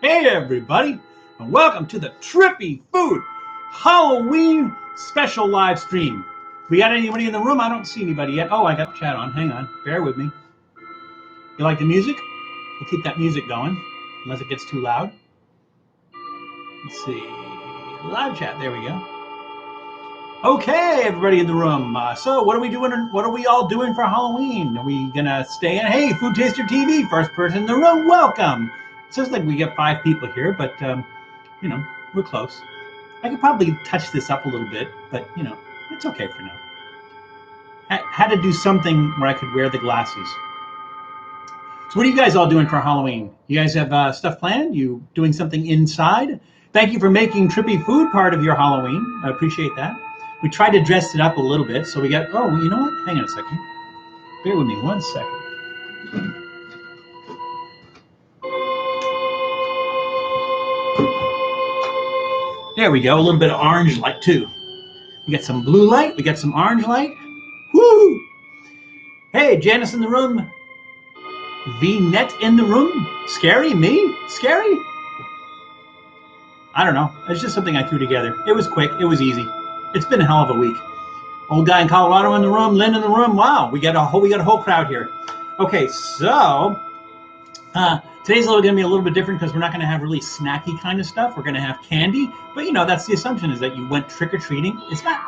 Hey everybody, and welcome to the Trippy Food Halloween special live stream. We got anybody in the room? I don't see anybody yet. Oh, I got the chat on. Hang on, bear with me. You like the music? We'll keep that music going, unless it gets too loud. Let's see, live chat, there we go. Okay, everybody in the room. So what are we doing? What are we all doing for Halloween? Are we gonna stay in? Hey, Food Taster TV, first person in the room, welcome. It says like we get 5 people here, but you know, we're close. I could probably touch this up a little bit, but you know, it's okay for now. Had to do something where I could wear the glasses. So what are you guys all doing for Halloween? You guys have stuff planned? You doing something inside? Thank you for making Trippy Food part of your Halloween. I appreciate that. We tried to dress it up a little bit, so we got, oh, you know what? Hang on a second. Bear with me 1 second. There we go, a little bit of orange light too. We got some blue light, we got some orange light. Woo! Hey, Janice in the room. V-Net in the room. Scary, me? Scary? I don't know, it's just something I threw together. It was quick, it was easy. It's been a hell of a week. Old guy in Colorado in the room, Lynn in the room. Wow, we got a whole crowd here. Okay, so today's going to be a little bit different because we're not going to have really snacky kind of stuff. We're going to have candy, but you know that's the assumption is that you went trick or treating. It's not.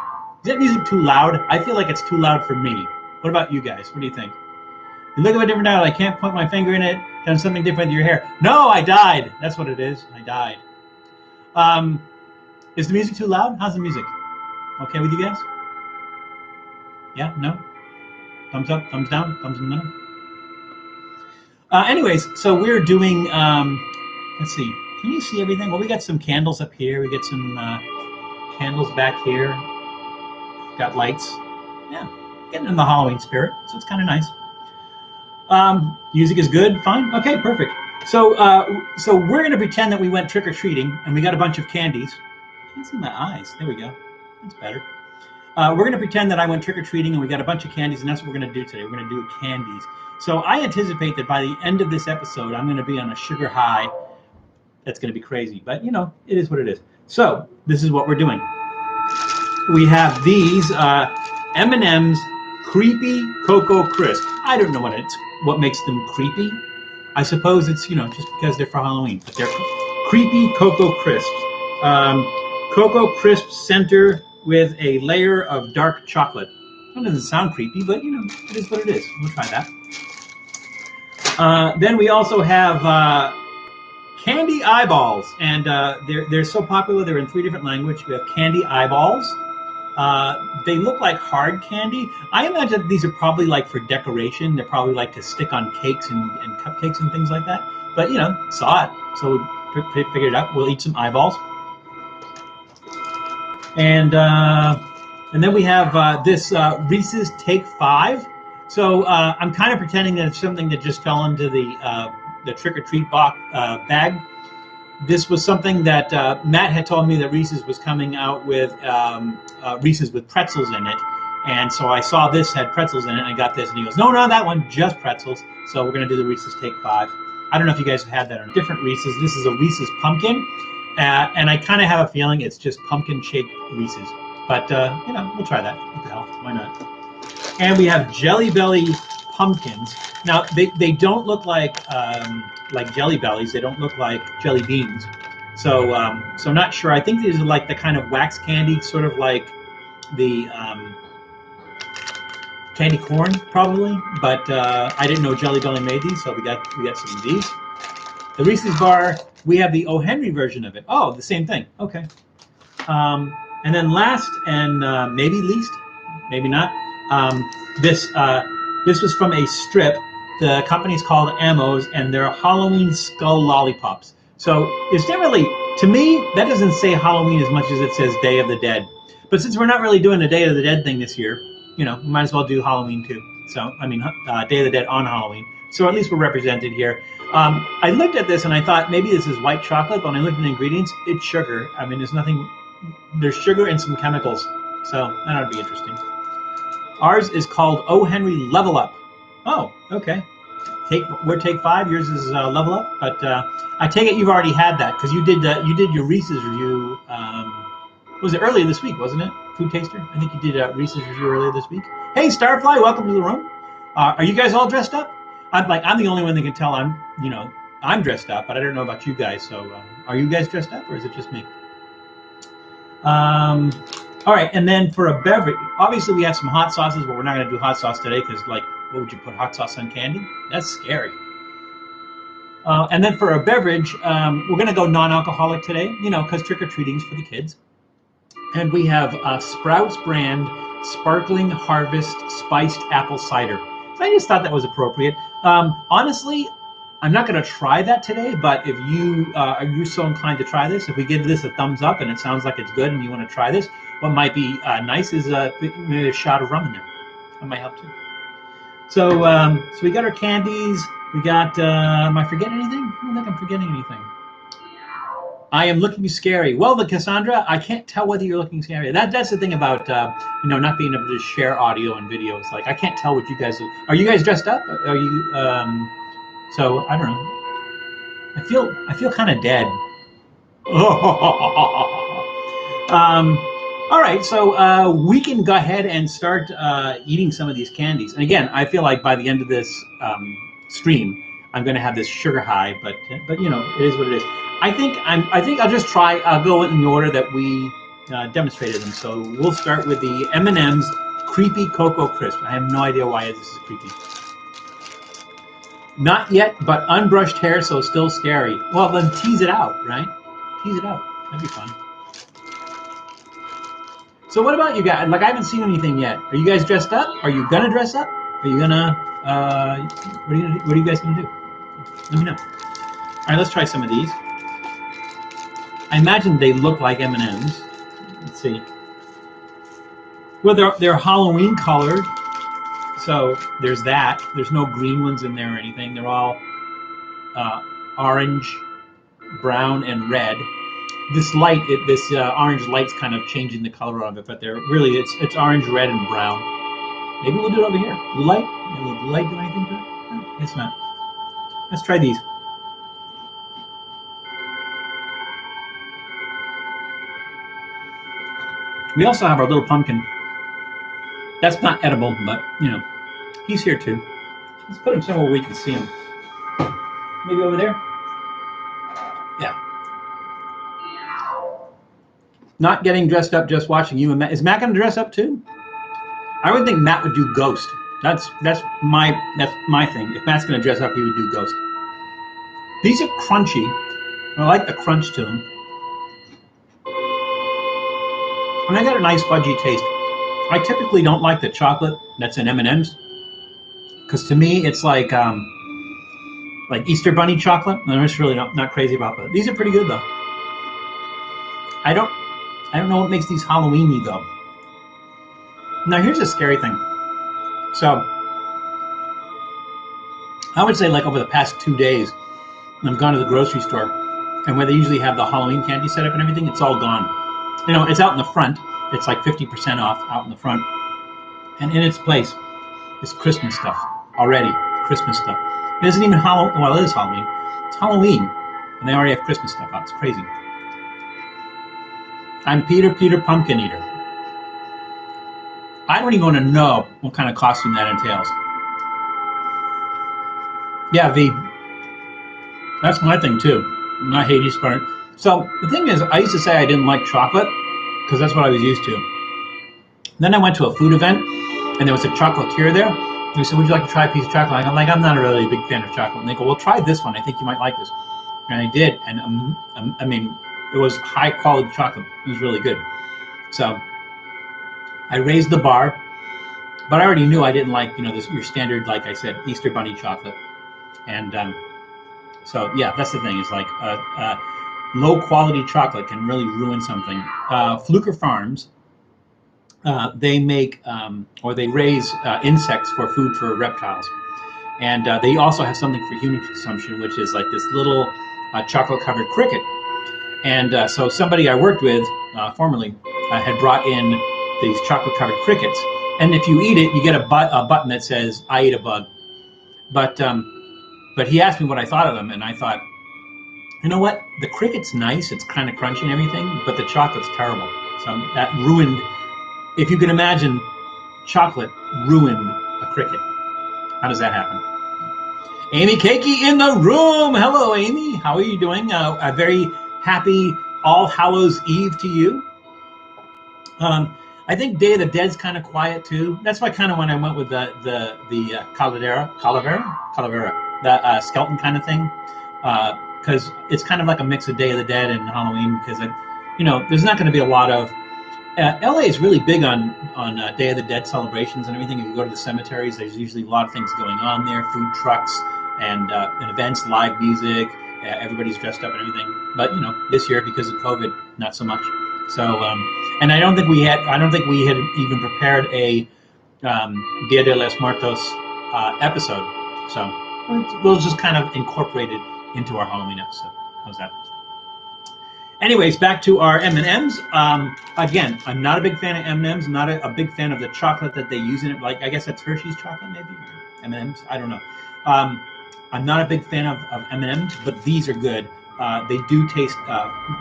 Is that music too loud? I feel like it's too loud for me. What about you guys? What do you think? You look a bit different now. I can't point my finger in it. Done something different to your hair. No, I died. That's what it is. I died. Is the music too loud? How's the music? Okay with you guys? Yeah? No? Thumbs up? Thumbs down? Thumbs in the middle? Anyways, so we're doing, let's see. Can you see everything? Well, we got some candles up here. We got some candles back here. Got lights. Yeah, getting in the Halloween spirit, so it's kind of nice. Music is good? Fine? Okay, perfect. So we're going to pretend that we went trick-or-treating, and we got a bunch of candies. I can't see my eyes. There we go. That's better. We're going to pretend that I went trick-or-treating and we got a bunch of candies, and that's what we're going to do today. We're going to do candies. So I anticipate that by the end of this episode, I'm going to be on a sugar high. That's going to be crazy, but you know, it is what it is. So this is what we're doing. We have these M&M's Creepy Cocoa Crisp. I don't know what makes them creepy. I suppose it's, you know, just because they're for Halloween, but they're Creepy Cocoa Crisps. Cocoa Crisp center with a layer of dark chocolate. That doesn't sound creepy, but you know, it is what it is. We'll try that. Then we also have candy eyeballs, and they're so popular. They're in 3 different languages. We have candy eyeballs. They look like hard candy. I imagine these are probably like for decoration. They're probably like to stick on cakes and cupcakes and things like that. But you know, saw it, so we figured it out. We'll eat some eyeballs. And then we have this Reese's Take 5. So I'm kind of pretending that it's something that just fell into the trick-or-treat bag. This was something that Matt had told me that Reese's was coming out with Reese's with pretzels in it. And so I saw this had pretzels in it, and I got this, and he goes, no, not that one, just pretzels. So we're going to do the Reese's Take 5. I don't know if you guys have had that or not. Different Reese's. This is a Reese's Pumpkin. And I kind of have a feeling it's just pumpkin-shaped Reese's. But, you know, we'll try that. What the hell? Why not? And we have Jelly Belly pumpkins. Now, they don't look like Jelly Bellies. They don't look like jelly beans. So I'm not sure. I think these are like the kind of wax candy, sort of like the candy corn, probably. But I didn't know Jelly Belly made these, so we got some of these. The Reese's bar, we have the O. Henry version of it. Oh, the same thing. Okay. And then last and maybe least, maybe not, this was from a strip. The company's called Ammo's, and they're Halloween Skull Lollipops. So it's not really, to me, that doesn't say Halloween as much as it says Day of the Dead. But since we're not really doing a Day of the Dead thing this year, you know, we might as well do Halloween too. So, I mean, Day of the Dead on Halloween. So at least we're represented here. I looked at this and I thought maybe this is white chocolate, but when I looked at the ingredients, it's sugar. I mean, there's nothing there's sugar and some chemicals, so that ought to be interesting. Ours is called O. Henry Level Up. Oh, okay. We're take 5. Yours is Level Up, but I take it you've already had that because you did your Reese's review. Was it earlier this week, wasn't it? Food Taster. I think you did a Reese's review earlier this week. Hey, Starfly, welcome to the room. Are you guys all dressed up? I'm the only one that can tell I'm dressed up, but I don't know about you guys. So, are you guys dressed up, or is it just me? All right, and then for a beverage, obviously we have some hot sauces, but we're not going to do hot sauce today because, like, what would you put hot sauce on candy? That's scary. And then for a beverage, we're going to go non-alcoholic today, because trick-or-treating's for the kids. And we have Sprouts brand Sparkling Harvest Spiced Apple Cider. So I just thought that was appropriate. Honestly, I'm not going to try that today, but if you are so inclined to try this, if we give this a thumbs up and it sounds like it's good and you want to try this, what might be nice is maybe a shot of rum in there. That might help too. So we got our candies. We got, am I forgetting anything? I don't think I'm forgetting anything. I am looking scary. Well, Cassandra, I can't tell whether you're looking scary. That's the thing about not being able to share audio and video. It's like I can't tell what you guys are. You guys dressed up? Are you? So I don't know. I feel kind of dead. All right, so we can go ahead and start eating some of these candies. And again, I feel like by the end of this stream, I'm going to have this sugar high. But it is what it is. I think I'll just try. I'll go in the order that we demonstrated them. So we'll start with the M&M's Creepy Cocoa Crisp. I have no idea why this is creepy. Not yet, but unbrushed hair, so still scary. Well, then tease it out, right? Tease it out. That'd be fun. So what about you guys? Like, I haven't seen anything yet. Are you guys dressed up? Are you gonna dress up? Are you gonna? What are you guys gonna do? Let me know. All right, let's try some of these. I imagine they look like M&Ms. Let's see. Well, they're Halloween colored, so there's that. There's no green ones in there or anything. They're all orange, brown, and red. This orange light's kind of changing the color of it, but they're really it's orange, red, and brown. Maybe we'll do it over here. Will the light do anything to it? No, it's not. Let's try these. We also have our little pumpkin. That's not edible, but he's here too. Let's put him somewhere where we can see him. Maybe over there? Yeah. Not getting dressed up, just watching you and Matt. Is Matt gonna dress up too? I would think Matt would do Ghost. That's my thing. If Matt's gonna dress up, he would do Ghost. These are crunchy. I like the crunch to them. And I got a nice fudgy taste. I typically don't like the chocolate that's in M&Ms because to me it's like Easter Bunny chocolate. I'm just really not crazy about that. These are pretty good though. I don't know what makes these Halloween-y though. Now here's a scary thing. So I would say like over the past 2 days, I've gone to the grocery store and where they usually have the Halloween candy set up and everything, it's all gone. It's out in the front. It's like 50% off out in the front. And in its place is Christmas stuff already. Christmas stuff. It isn't even Halloween. Well, it is Halloween. It's Halloween. And they already have Christmas stuff out. It's crazy. I'm Peter Pumpkin Eater. I don't even want to know what kind of costume that entails. Yeah, V. That's my thing too. I hate Easter Bunny. So the thing is, I used to say I didn't like chocolate because that's what I was used to. Then I went to a food event and there was a chocolatier there. And they said, would you like to try a piece of chocolate? I'm like, I'm not a really big fan of chocolate. And they go, well, try this one. I think you might like this. And I did. And I mean, it was high quality chocolate. It was really good. So I raised the bar, but I already knew I didn't like, your standard, like I said, Easter Bunny chocolate. And so, yeah, that's the thing. It's like low quality chocolate can really ruin something. Fluker Farms, they make or they raise insects for food for reptiles. And they also have something for human consumption, which is like this little chocolate covered cricket. And so somebody I worked with formerly had brought in these chocolate-covered crickets. And if you eat it, you get a button that says, I ate a bug. But he asked me what I thought of them, and I thought, you know what? The cricket's nice. It's kind of crunchy and everything, but the chocolate's terrible. So that ruined, if you can imagine, chocolate ruined a cricket. How does that happen? Amy Cakey in the room. Hello, Amy. How are you doing? A very happy All Hallows Eve to you. I think Day of the Dead's kind of quiet too. That's why kind of when I went with the Calavera, the skeleton kind of thing, because it's kind of like a mix of Day of the Dead and Halloween. Because there's not going to be a lot of. LA is really big on Day of the Dead celebrations and everything. If you go to the cemeteries, there's usually a lot of things going on there, food trucks and events, live music. Everybody's dressed up and everything. But this year because of COVID, not so much. So, and I don't think we had even prepared a Dia de los Muertos episode. So we'll just kind of incorporate it into our Halloween episode. How's that? Anyways, back to our M&Ms. Again, I'm not a big fan of M&Ms. Not a big fan of the chocolate that they use in it. Like, I guess that's Hershey's chocolate, maybe? M&Ms? I don't know. I'm not a big fan of M&Ms, but these are good. They do taste,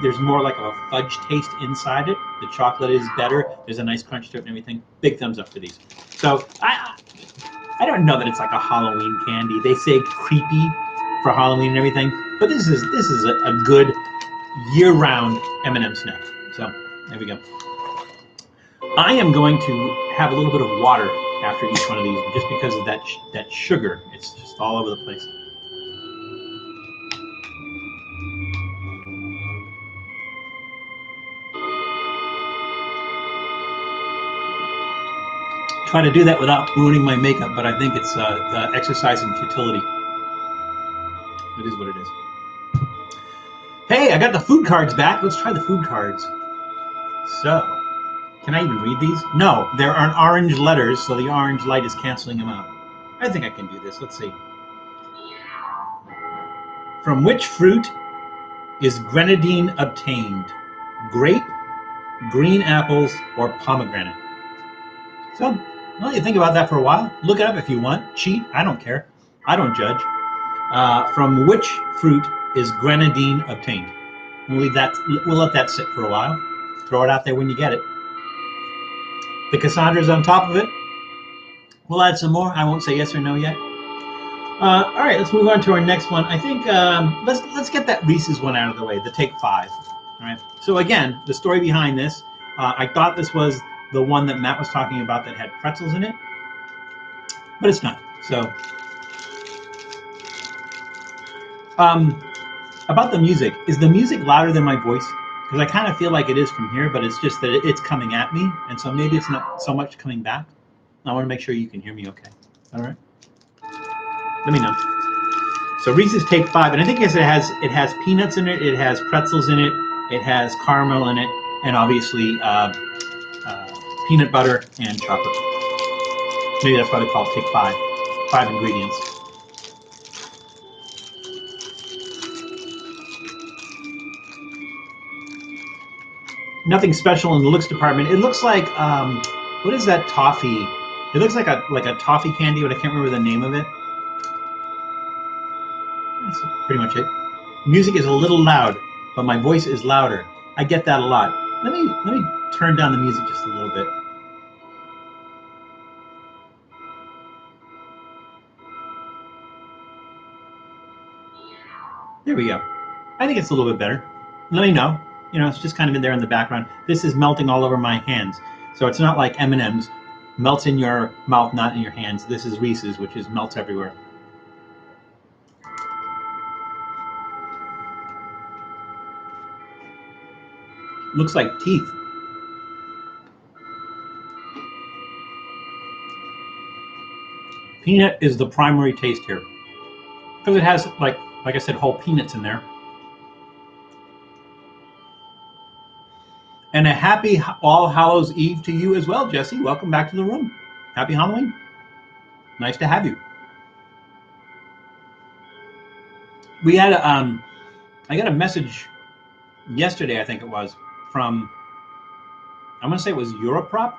there's more like a fudge taste inside it. The chocolate is better. There's a nice crunch to it and everything. Big thumbs up for these. So I don't know that it's like a Halloween candy. They say creepy for Halloween and everything, but this is a good year-round M&M snack. So there we go. I am going to have a little bit of water after each one of these, just because of that sugar. It's just all over the place. Try to do that without ruining my makeup, but I think it's exercise in futility. It is what it is. Hey, I got the food cards back. Let's try the food cards. So, can I even read these? No, there are orange letters, so the orange light is canceling them out. I think I can do this. Let's see. From which fruit is grenadine obtained? Grape, green apples, or pomegranate? So, well, you think about that for a while. Look it up if you want. Cheat. I don't care. I don't judge. From which fruit is grenadine obtained? We'll let that sit for a while. Throw it out there when you get it. The Cassandra's on top of it. We'll add some more. I won't say yes or no yet. All right, let's move on to our next one. I think let's get that Reese's one out of the way. The Take 5. All right. So again, the story behind this. I thought this was the one that Matt was talking about that had pretzels in it, but it's not. So about the music, is the music louder than my voice? Because I kind of feel like it is from here, but it's just that it's coming at me, and so maybe it's not so much coming back. I want to make sure you can hear me okay. All right. Let me know. So Reese's Take 5, and I think it has peanuts in it, it has pretzels in it, it has caramel in it, and obviously peanut butter and chocolate. Maybe that's why they call it Take 5. 5 ingredients. Nothing special in the looks department. It looks like what is that toffee? It looks like a toffee candy, but I can't remember the name of it. That's pretty much it. Music is a little loud, but my voice is louder. I get that a lot. Let me turn down the music just a little bit. There we go. I think it's a little bit better. Let me know. It's just kind of in there in the background. This is melting all over my hands. So it's not like M&M's. Melts in your mouth, not in your hands. This is Reese's, which is melts everywhere. Looks like teeth. Peanut is the primary taste here. Because it has, like I said, whole peanuts in there. And a happy All Hallows Eve to you as well, Jesse. Welcome back to the room. Happy Halloween. Nice to have you. We had I got a message yesterday, I think it was, from, I'm going to say it was Europrop,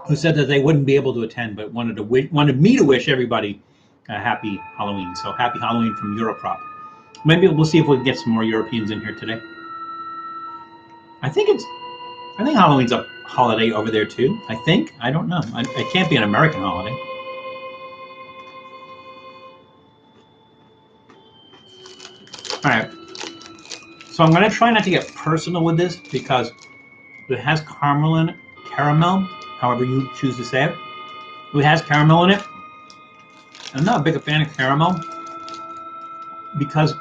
who said that they wouldn't be able to attend, but wanted me to wish everybody a happy Halloween. So happy Halloween from Europrop. Maybe we'll see if we can get some more Europeans in here today. I think Halloween's a holiday over there too. I don't know. It can't be an American holiday. All right. So I'm going to try not to get personal with this because it has caramel, however you choose to say it. It has caramel in it. I'm not a big fan of caramel because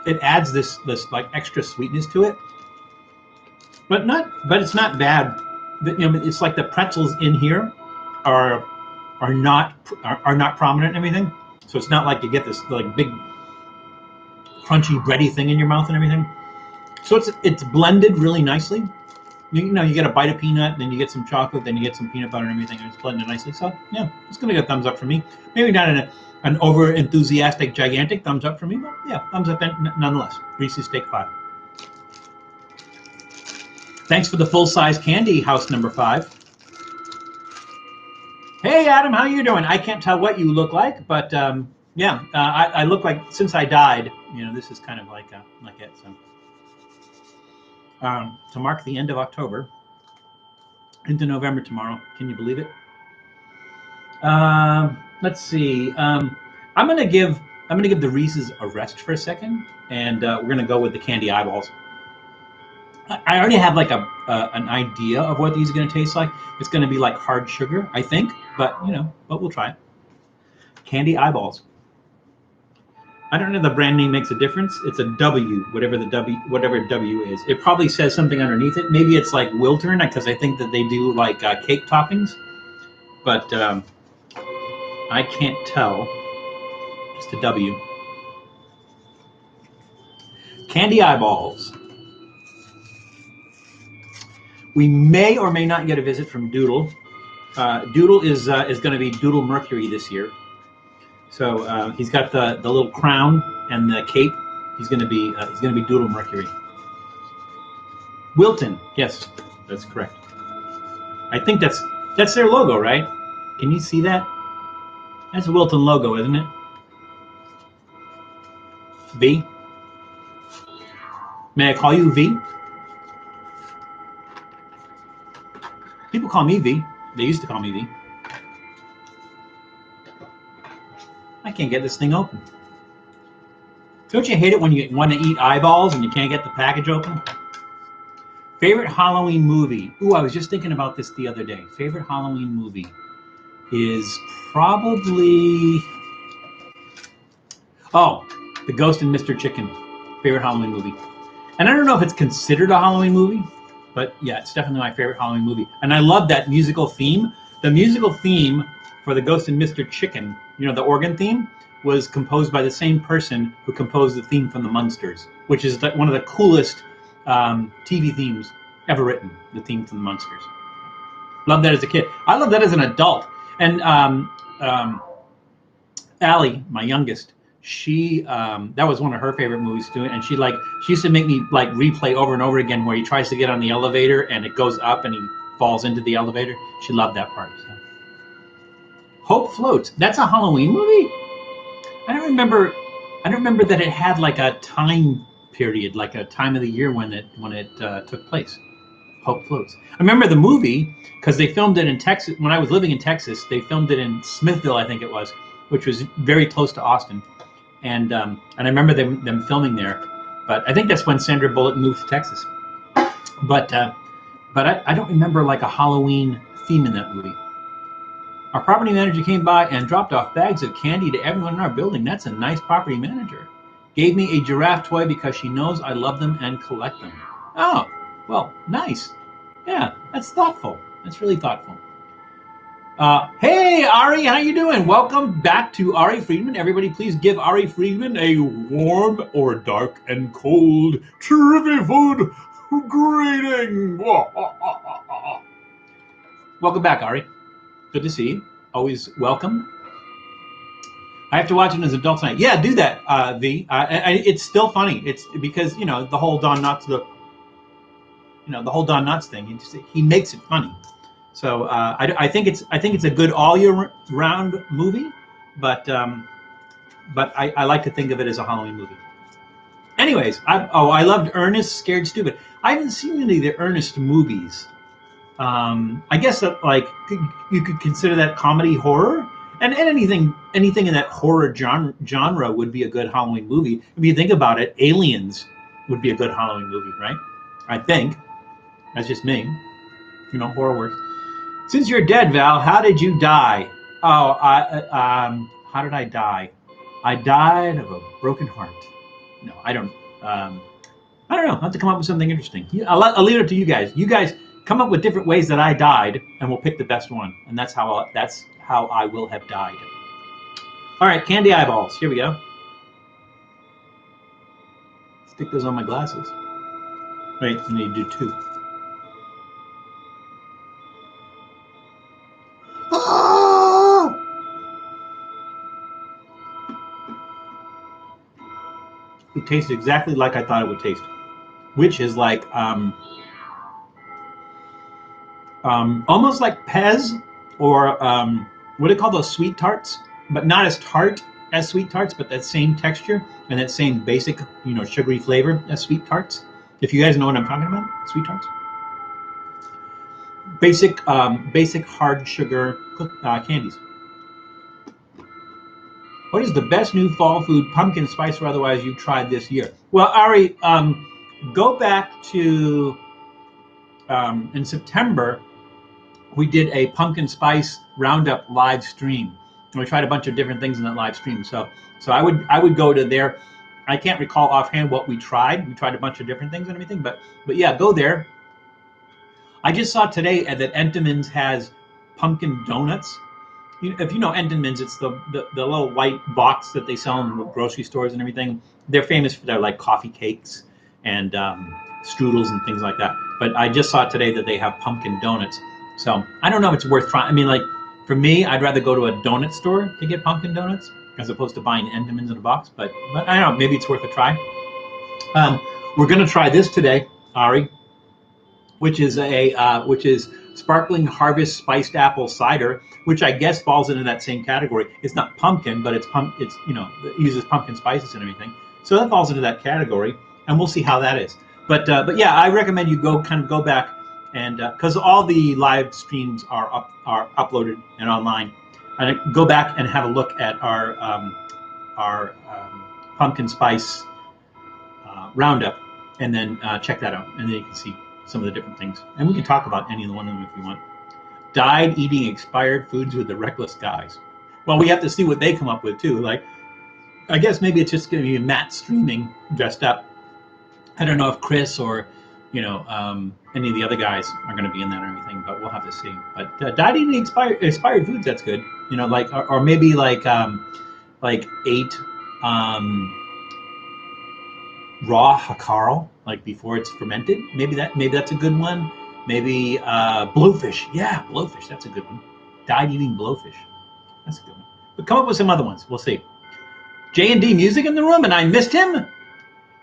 it adds this like extra sweetness to it. But it's not bad. It's like the pretzels in here are not prominent and everything. So it's not like you get this like big crunchy bready thing in your mouth and everything. So it's blended really nicely. You get a bite of peanut, then you get some chocolate, then you get some peanut butter and everything, and it's blended nicely. So yeah, it's gonna get a thumbs up from me. Maybe not an over enthusiastic, gigantic thumbs up from me, but yeah, thumbs up nonetheless. Reese's Take 5. Thanks for the full-size candy, house number 5. Hey Adam, how you doing? I can't tell what you look like, but yeah, I look like since I died. This is kind of like it. So. To mark the end of October into November tomorrow. Can you believe it? Let's see. I'm gonna give the Reese's a rest for a second, and we're gonna go with the candy eyeballs. I already have like an idea of what these are gonna taste like. It's gonna be like hard sugar, I think, but we'll try it. Candy eyeballs. I don't know if the brand name makes a difference. It's a W, whatever W is. It probably says something underneath it. Maybe it's like Wiltern, because I think that they do like cake toppings. But I can't tell. Just a W. Candy eyeballs. We may or may not get a visit from Doodle. Doodle is going to be Doodle Mercury this year. So he's got the little crown and the cape. He's going to be Doodle Mercury. Wilton, yes, that's correct. I think that's their logo, right? Can you see that? That's a Wilton logo, isn't it? V. May I call you V? People call me V. They used to call me V. I can't get this thing open. Don't you hate it when you want to eat eyeballs and you can't get the package open? Favorite Halloween movie? Ooh, I was just thinking about this the other day. Favorite Halloween movie is probably... Oh, The Ghost and Mr. Chicken. Favorite Halloween movie. And I don't know if it's considered a Halloween movie, but yeah, it's definitely my favorite Halloween movie. And I love that musical theme. The musical theme for The Ghost and Mr. Chicken, the organ theme, was composed by the same person who composed the theme from The Munsters, which is one of the coolest TV themes ever written, the theme from The Munsters. Loved that as a kid. I love that as an adult. And Allie, my youngest, she that was one of her favorite movies too, and she used to make me like replay over and over again where he tries to get on the elevator and it goes up and he falls into the elevator. She loved that part. So. Hope Floats. That's a Halloween movie? I don't remember that it had like a time period, like a time of the year when it took place. Hope Floats. I remember the movie because they filmed it in Texas. When I was living in Texas, they filmed it in Smithville, I think it was, which was very close to Austin. And I remember them filming there. But I think that's when Sandra Bullock moved to Texas. But I don't remember like a Halloween theme in that movie. Our property manager came by and dropped off bags of candy to everyone in our building. That's a nice property manager. Gave me a giraffe toy because she knows I love them and collect them. Oh, well, nice. Yeah, that's thoughtful. That's really thoughtful. Hey, Ari, how you doing? Welcome back to Ari Friedman. Everybody, please give Ari Friedman a warm or dark and cold Trippy Food greeting. Welcome back, Ari. Good to see you. Always welcome. I have to watch it as an adult tonight. Yeah, do that, V. It's still funny. It's because the whole Don Knotts the whole Don Knotts thing. He makes it funny. So I think it's a good all year round movie, but I like to think of it as a Halloween movie. Anyways, I loved Ernest Scared Stupid. I haven't seen any of the Ernest movies. I guess that you could consider that comedy horror, and anything in that horror genre would be a good Halloween movie. If you think about it, Aliens would be a good Halloween movie, right? I think that's just me. Horror works. Since you're dead, Val, how did you die? Oh, how did I die? I died of a broken heart. No, I don't. I don't know. I'll have to come up with something interesting. I'll leave it up to you guys. You guys come up with different ways that I died, and we'll pick the best one. And that's how I will have died. All right, candy eyeballs. Here we go. Stick those on my glasses. Wait, I need to do 2. It tastes exactly like I thought it would taste, which is like almost like Pez or what do they call those sweet tarts, but not as tart as sweet tarts, but that same texture and that same basic sugary flavor as sweet tarts. If you guys know what I'm talking about, sweet tarts. Basic hard sugar candies. What is the best new fall food, pumpkin spice or otherwise, you tried this year? Well, Ari, go back to in September. We did a pumpkin spice roundup live stream. And we tried a bunch of different things in that live stream. So I would go to there. I can't recall offhand what we tried. We tried a bunch of different things and everything, but yeah, go there. I just saw today that Entenmann's has pumpkin donuts. If you know Entenmann's, it's the little white box that they sell in the grocery stores and everything. They're famous for their coffee cakes and strudels and things like that. But I just saw today that they have pumpkin donuts. So I don't know if it's worth trying. I mean, for me, I'd rather go to a donut store to get pumpkin donuts as opposed to buying Entenmann's in a box. But I don't know, maybe it's worth a try. We're going to try this today, Ari, which is sparkling harvest spiced apple cider, which I guess falls into that same category. It's not pumpkin, but it uses pumpkin spices and everything. So that falls into that category, and we'll see how that is. But yeah, I recommend you go back and because all the live streams are uploaded and online, and go back and have a look at our pumpkin spice roundup, and then check that out, and then you can see some of the different things, and we can talk about any of the one of them if you want. Died eating expired foods with the reckless guys. Well, we have to see what they come up with too. I guess maybe it's just going to be Matt streaming dressed up. I don't know if Chris or any of the other guys are going to be in that or anything, but we'll have to see. But died eating expired foods, that's good. Or maybe 8 raw hakarl, before it's fermented. Maybe that's a good one. Maybe blowfish. Yeah, blowfish. That's a good one. Died eating blowfish. That's a good one. But come up with some other ones. We'll see. J&D Music in the room, and I missed him.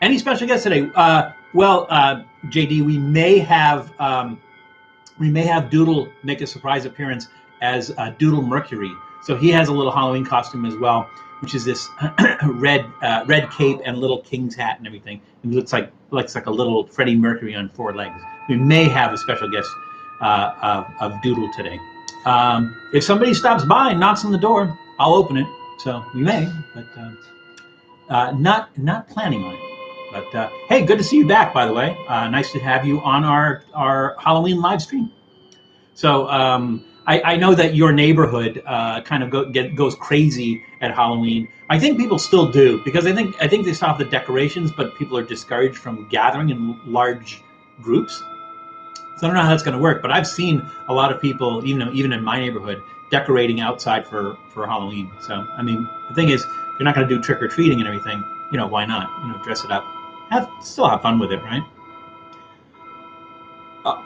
Any special guests today? JD, we may have Doodle make a surprise appearance as Doodle Mercury. So he has a little Halloween costume as well, which is this red cape and little king's hat and everything. It looks like a little Freddy Mercury on 4 legs. We may have a special guest of Doodle today. If somebody stops by and knocks on the door, I'll open it. So we may, but not planning on it. But hey, good to see you back, by the way. Nice to have you on our Halloween live stream. So I know that your neighborhood kind of goes crazy at Halloween. I think people still do, because I think they still have the decorations, but people are discouraged from gathering in large groups. So I don't know how that's going to work, but I've seen a lot of people, even in my neighborhood, decorating outside for Halloween. So I mean, the thing is, you're not going to do trick or treating and everything. Why not? Dress it up, still have fun with it, right?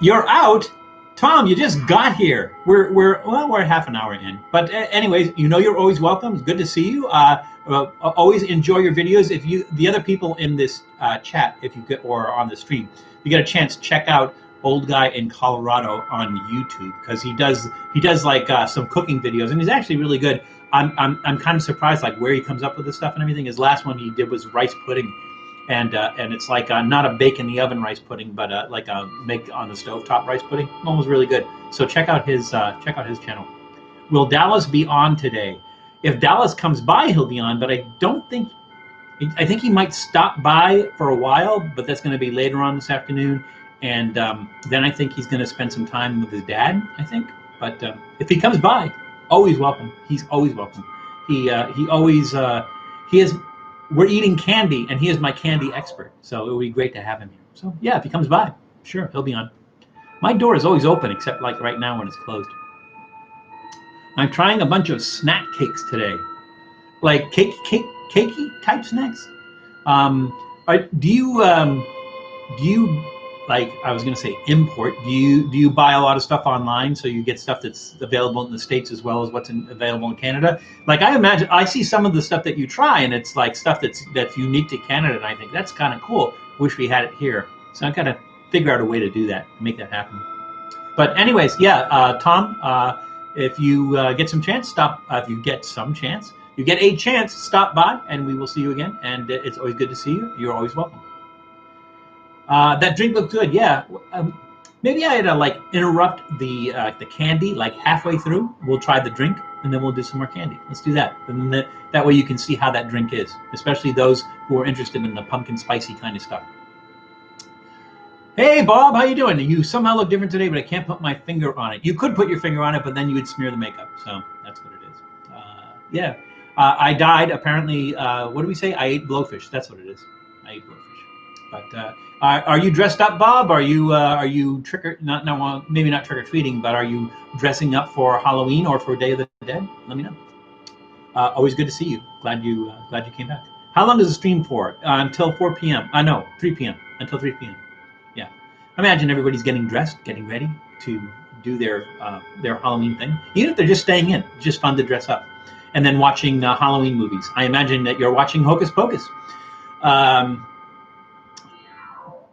You're out. Tom, you just got here. We're half an hour in, but anyways, you know you're always welcome. It's good to see you. Always enjoy your videos. If the other people in this chat, if you get or on the stream, you get a chance, check out Old Guy in Colorado on YouTube because he does like some cooking videos and he's actually really good. I'm kind of surprised like where he comes up with this stuff and everything. His last one he did was rice pudding. And it's like not a bake in the oven rice pudding, but like a make on the stovetop rice pudding. One was really good. So check out his channel. Will Dallas be on today? If Dallas comes by, he'll be on. But I don't think. I think he might stop by for a while, but that's going to be later on this afternoon. And then I think he's going to spend some time with his dad. I think. But if he comes by, always welcome. He's always welcome. He always he is. We're eating candy, and he is my candy expert, so it would be great to have him here. So, yeah, if he comes by, sure, he'll be on. My door is always open, except like right now when it's closed. I'm trying a bunch of snack cakes today, like cakey type snacks. Do you like? I was going to say import. Do you buy a lot of stuff online so you get stuff that's available in the States as well as what's available in Canada? Like I imagine, I see some of the stuff that you try, and it's like stuff that's unique to Canada, and I think that's kind of cool. Wish we had it here. So I've got to figure out a way to do that, make that happen. But anyways, yeah, Tom, if you get some chance, stop. If you get some chance, you get a chance, stop by, and we will see you again. And it's always good to see you. You're always welcome. That drink looked good. Yeah. Maybe I had to like interrupt the candy like halfway through. We'll try the drink and then we'll do some more candy. Let's do that. And that way you can see how that drink is, especially those who are interested in the pumpkin spicy kind of stuff. Hey Bob, how you doing? You somehow look different today, but I can't put my finger on it. You could put your finger on it, but then you would smear the makeup. So that's what it is. Yeah. I died apparently. What do we say? I ate blowfish. That's what it is. I ate blowfish. But are you dressed up, Bob? Are you maybe not trick or treating, but are you dressing up for Halloween or for Day of the Dead? Let me know. Always good to see you. Glad you came back. How long does the stream for? Until 4 p.m. No, 3 p.m. Until 3 p.m. Yeah. Imagine everybody's getting dressed, getting ready to do their Halloween thing. Even if they're just staying in, it's just fun to dress up. And then watching Halloween movies. I imagine that you're watching Hocus Pocus.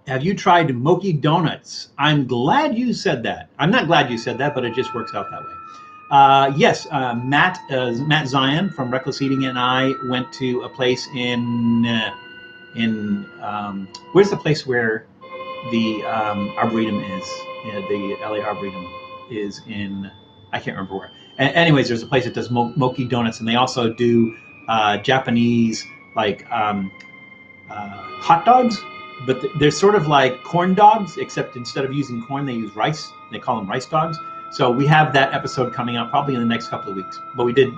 Have you tried Moki Donuts? I'm glad you said that. I'm not glad you said that, but it just works out that way. Yes, Matt Zion from Reckless Eating and I went to a place in where's the place where the Arboretum is? Yeah, the LA Arboretum is in, I can't remember where. Anyways, there's a place that does Moki Donuts, and they also do Japanese like hot dogs. But they're sort of like corn dogs, except instead of using corn, they use rice. They call them rice dogs. So we have that episode coming out probably in the next couple of weeks. But we did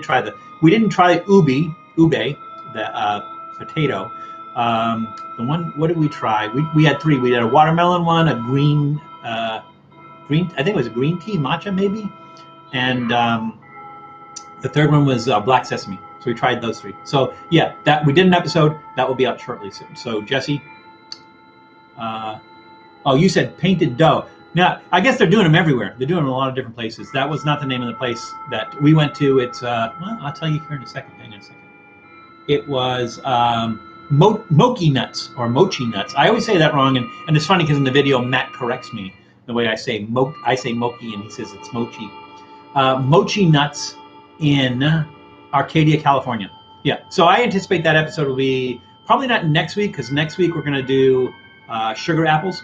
try we didn't try ube, the potato. The one, what did we try? We had three. We had a watermelon one, a green, I think it was green tea matcha maybe, and the third one was black sesame. So we tried those three. So yeah, that we did an episode that will be out shortly. So Jesse, oh, you said painted dough. Now I guess they're doing them everywhere. They're doing them in a lot of different places. That was not the name of the place that we went to. It's well, I'll tell you here in a second. Hang on a second. It was Mochi Nuts or Mochi Nuts. I always say that wrong, and it's funny because in the video Matt corrects me the way I say I say Mochi and he says it's Mochi. Mochi Nuts in Arcadia, California. Yeah, so I anticipate that episode will be probably not next week because next week we're going to do sugar apples,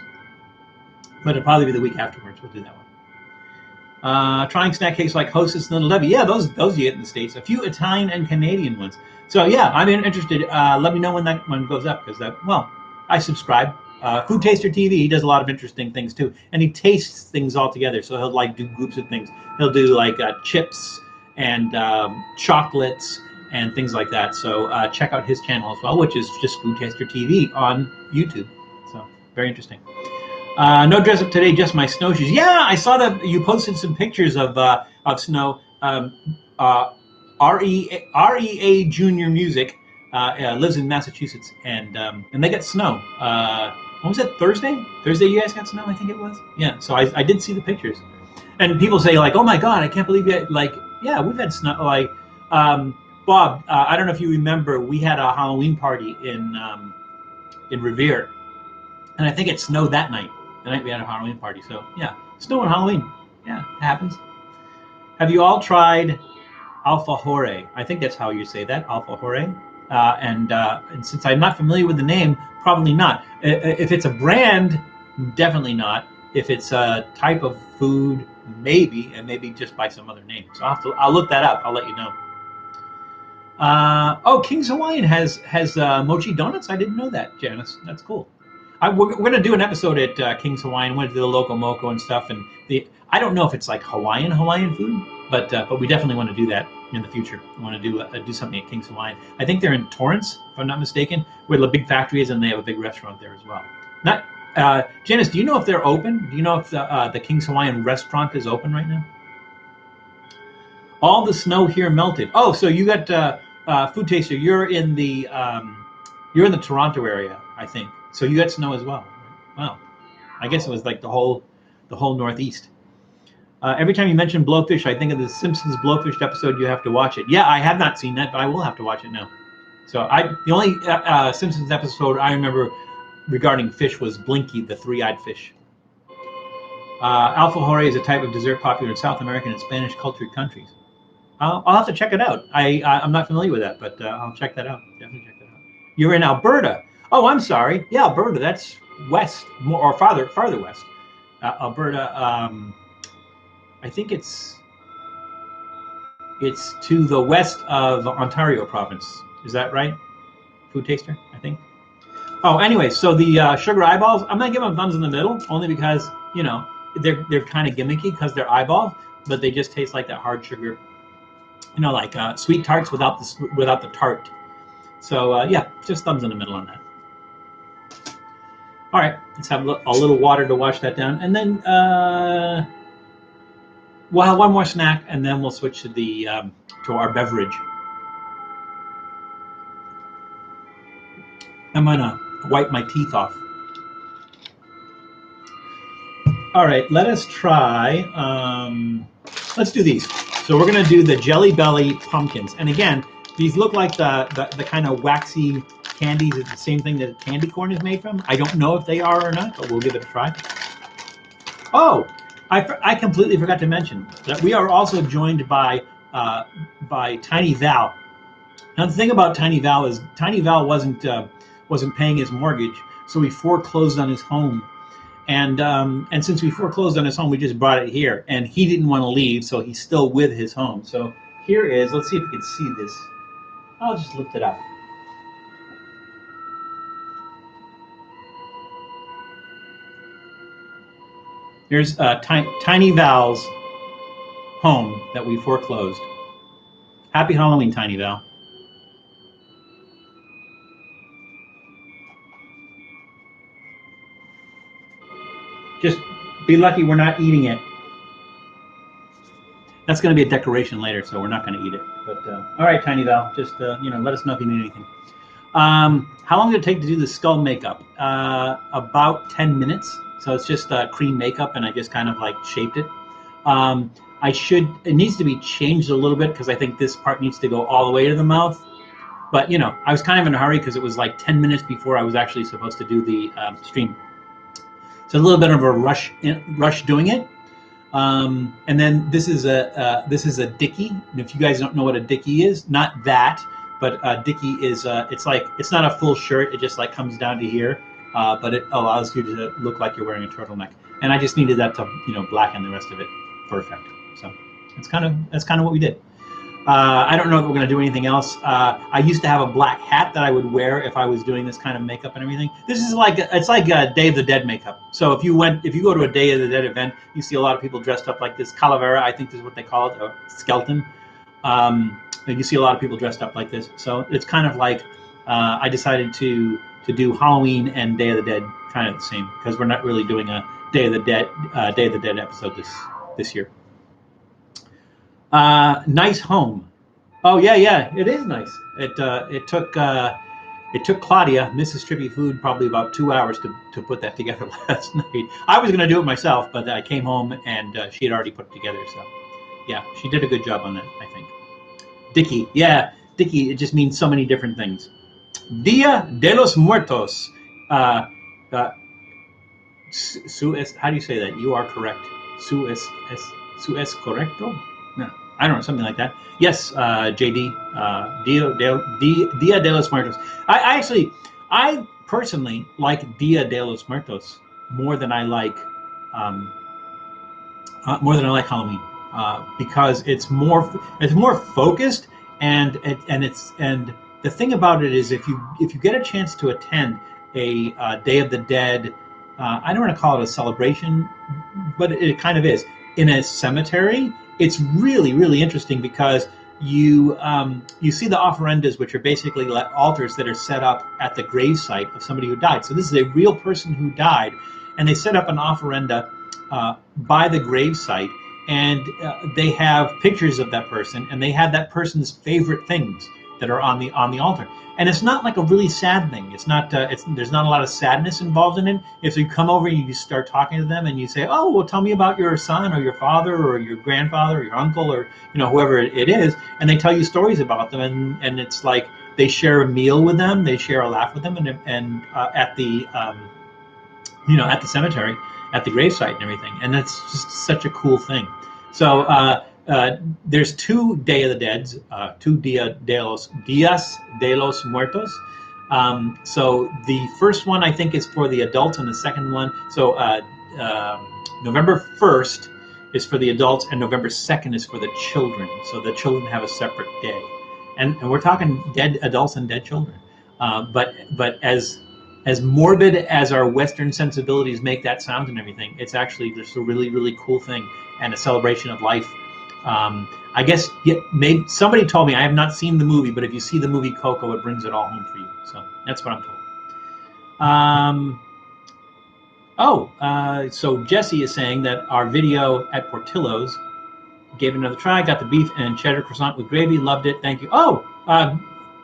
but it'll probably be the week afterwards. We'll do that one. Trying snack cakes like Hostess and Little Debbie. Yeah, those you get in the States. A few Italian and Canadian ones. So yeah, I'm interested. Let me know when that one goes up because I subscribe. Food Taster TV, he does a lot of interesting things too, and he tastes things all together. So he'll like do groups of things. He'll do like chips and chocolates and things like that. So check out his channel as well, which is just Food Taster TV on YouTube. So very interesting. No dress up today, just my snowshoes. Yeah, I saw that you posted some pictures of snow. REA Junior Music lives in Massachusetts, and they get snow. What was it? Thursday? Thursday you guys got snow, I think it was. Yeah, so I did see the pictures. And people say like, "Oh my God, I can't believe it!" Like, yeah, we've had snow. Like, Bob, I don't know if you remember, we had a Halloween party in Revere, and I think it snowed that night. The night we had a Halloween party. So yeah, snow and Halloween. Yeah, it happens. Have you all tried alfajore? I think that's how you say that, alfajore. And since I'm not familiar with the name, probably not. If it's a brand, definitely not. If it's a type of food, maybe, and maybe just by some other name. So I'll look that up. I'll let you know. Oh, King's Hawaiian has mochi donuts. I didn't know that, Janice. That's cool. We're going to do an episode at King's Hawaiian. We're going to do the local moco and stuff. And I don't know if it's like Hawaiian food, but we definitely want to do that in the future. We want to do something at King's Hawaiian. I think they're in Torrance, if I'm not mistaken, where the big factory is, and they have a big restaurant there as well. Not Janice, do you know if they're open? Do you know if the King's Hawaiian restaurant is open right now? All the snow here melted. Oh, so you got food taster. You're in the Toronto area, I think. So you got snow as well. Wow. I guess it was like the whole Northeast. Every time you mention Blowfish, I think of the Simpsons Blowfish episode. You have to watch it. Yeah, I have not seen that, but I will have to watch it now. So the only Simpsons episode I remember regarding fish was Blinky, the three-eyed fish. Alfajore is a type of dessert popular in South American and Spanish cultured countries. I'll have to check it out. I'm not familiar with that, but I'll check that out. Definitely check that out. You're in Alberta. Oh, I'm sorry. Yeah, Alberta. That's west, or farther west. Alberta. I think it's to the west of Ontario province. Is that right? Food taster, I think. Oh, anyway, so the sugar eyeballs. I'm not giving them thumbs in the middle, only because they're kind of gimmicky because they're eyeballs, but they just taste like that hard sugar. Like sweet tarts without the tart. So yeah, just thumbs in the middle on that. All right, let's have a little water to wash that down, and then we'll have one more snack, and then we'll switch to to our beverage. I'm gonna wipe my teeth off. All right, let us try. Let's do these. So we're gonna do the Jelly Belly pumpkins, and again, these look like the kind of waxy candies. It's the same thing that candy corn is made from. I don't know if they are or not, but we'll give it a try. Oh, I completely forgot to mention that we are also joined by Tiny Val. Now the thing about Tiny Val is Tiny Val wasn't paying his mortgage, so he foreclosed on his home. And since we foreclosed on his home, we just brought it here. And he didn't want to leave, so he's still with his home. So here is, let's see if we can see this. I'll just lift it up. Here's Tiny Val's home that we foreclosed. Happy Halloween, Tiny Val. Just be lucky we're not eating it. That's going to be a decoration later, so we're not going to eat it. But all right, Tiny Val, just let us know if you need anything. How long did it take to do the skull makeup? About 10 minutes. So it's just cream makeup, and I just kind of like shaped it. It needs to be changed a little bit because I think this part needs to go all the way to the mouth. But I was kind of in a hurry because it was like 10 minutes before I was actually supposed to do the stream. So a little bit of a rush doing it. And then this is a dicky. And if you guys don't know what a dicky is, not that, but a dicky is it's not a full shirt. It just like comes down to here, but it allows you to look like you're wearing a turtleneck. And I just needed that to blacken the rest of it for effect. So that's kind of what we did. I don't know if we're going to do anything else. I used to have a black hat that I would wear if I was doing this kind of makeup and everything. This is it's like a Day of the Dead makeup. So if you go to a Day of the Dead event, you see a lot of people dressed up like this. Calavera, I think is what they call it, or skeleton. You see a lot of people dressed up like this. So it's kind of like I decided to do Halloween and Day of the Dead kind of the same because we're not really doing a Day of the Dead episode this year. Nice home. Oh yeah, it is nice. It took It took Claudia, Mrs. Trippy Food, probably about 2 hours to put that together last night. I was going to do it myself, but I came home and she had already put it together. So, yeah, she did a good job on that, I think. Dicky, yeah, Dicky, it just means so many different things. Dia de los Muertos. Uh, uh, how do you say that? You are correct. Su es correcto? No, I don't know, something like that. Yes, JD. Dia de los Muertos. I personally like Dia de los Muertos more than I like Halloween because it's more focused and the thing about it is if you get a chance to attend a Day of the Dead, I don't want to call it a celebration, but it kind of is in a cemetery. It's really really interesting because you see the ofrendas, which are basically altars that are set up at the gravesite of somebody who died. So this is a real person who died, and they set up an ofrenda by the gravesite, and they have pictures of that person, and they have that person's favorite things that are on the altar. And it's not like a really sad thing. It's not. There's not a lot of sadness involved in it. If you come over and you start talking to them and you say, "Oh, well, tell me about your son or your father or your grandfather or your uncle or whoever it is," and they tell you stories about them, and it's like they share a meal with them, they share a laugh with them, and at the at the cemetery, at the gravesite and everything, and that's just such a cool thing. So there's 2 Day of the Deads, 2 Dias de los Muertos. So the first one I think is for the adults, and the second one, so November 1st is for the adults, and November 2nd is for the children. So the children have a separate day, and we're talking dead adults and dead children. But as morbid as our Western sensibilities make that sound and everything, it's actually just a really, really cool thing and a celebration of life. I guess maybe somebody told me, I have not seen the movie, but if you see the movie Coco, it brings it all home for you. So that's what I'm told. So Jesse is saying that our video at Portillo's gave it another try, got the beef and cheddar croissant with gravy, loved it, thank you.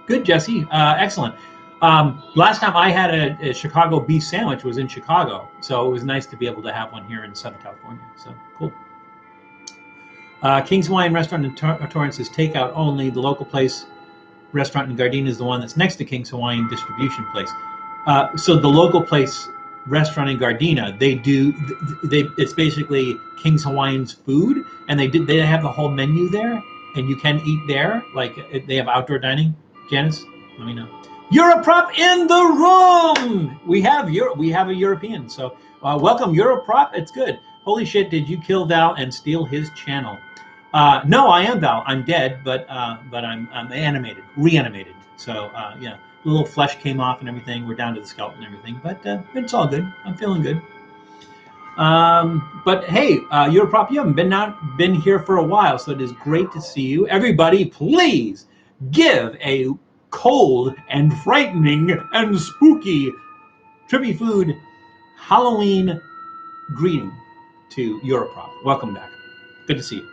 Good, Jesse, excellent. Last time I had a Chicago beef sandwich was in Chicago, so it was nice to be able to have one here in Southern California. So cool. King's Hawaiian Restaurant in Torrance is takeout only. The local place restaurant in Gardena is the one that's next to King's Hawaiian distribution place. So the local place restaurant in Gardena, it's basically King's Hawaiian's food, and they have the whole menu there, and you can eat there. Like they have outdoor dining. Janice, let me know. Europrop in the room. We have a European. So welcome, Europrop. It's good. Holy shit! Did you kill Val and steal his channel? No, I am Val. I'm dead, but I'm reanimated. So yeah, the little flesh came off and everything. We're down to the skeleton and everything, but it's all good. I'm feeling good. But hey, Europrop, you haven't been here for a while, so it is great to see you. Everybody, please give a cold and frightening and spooky Trippy Food Halloween greeting to Europrop. Welcome back. Good to see you.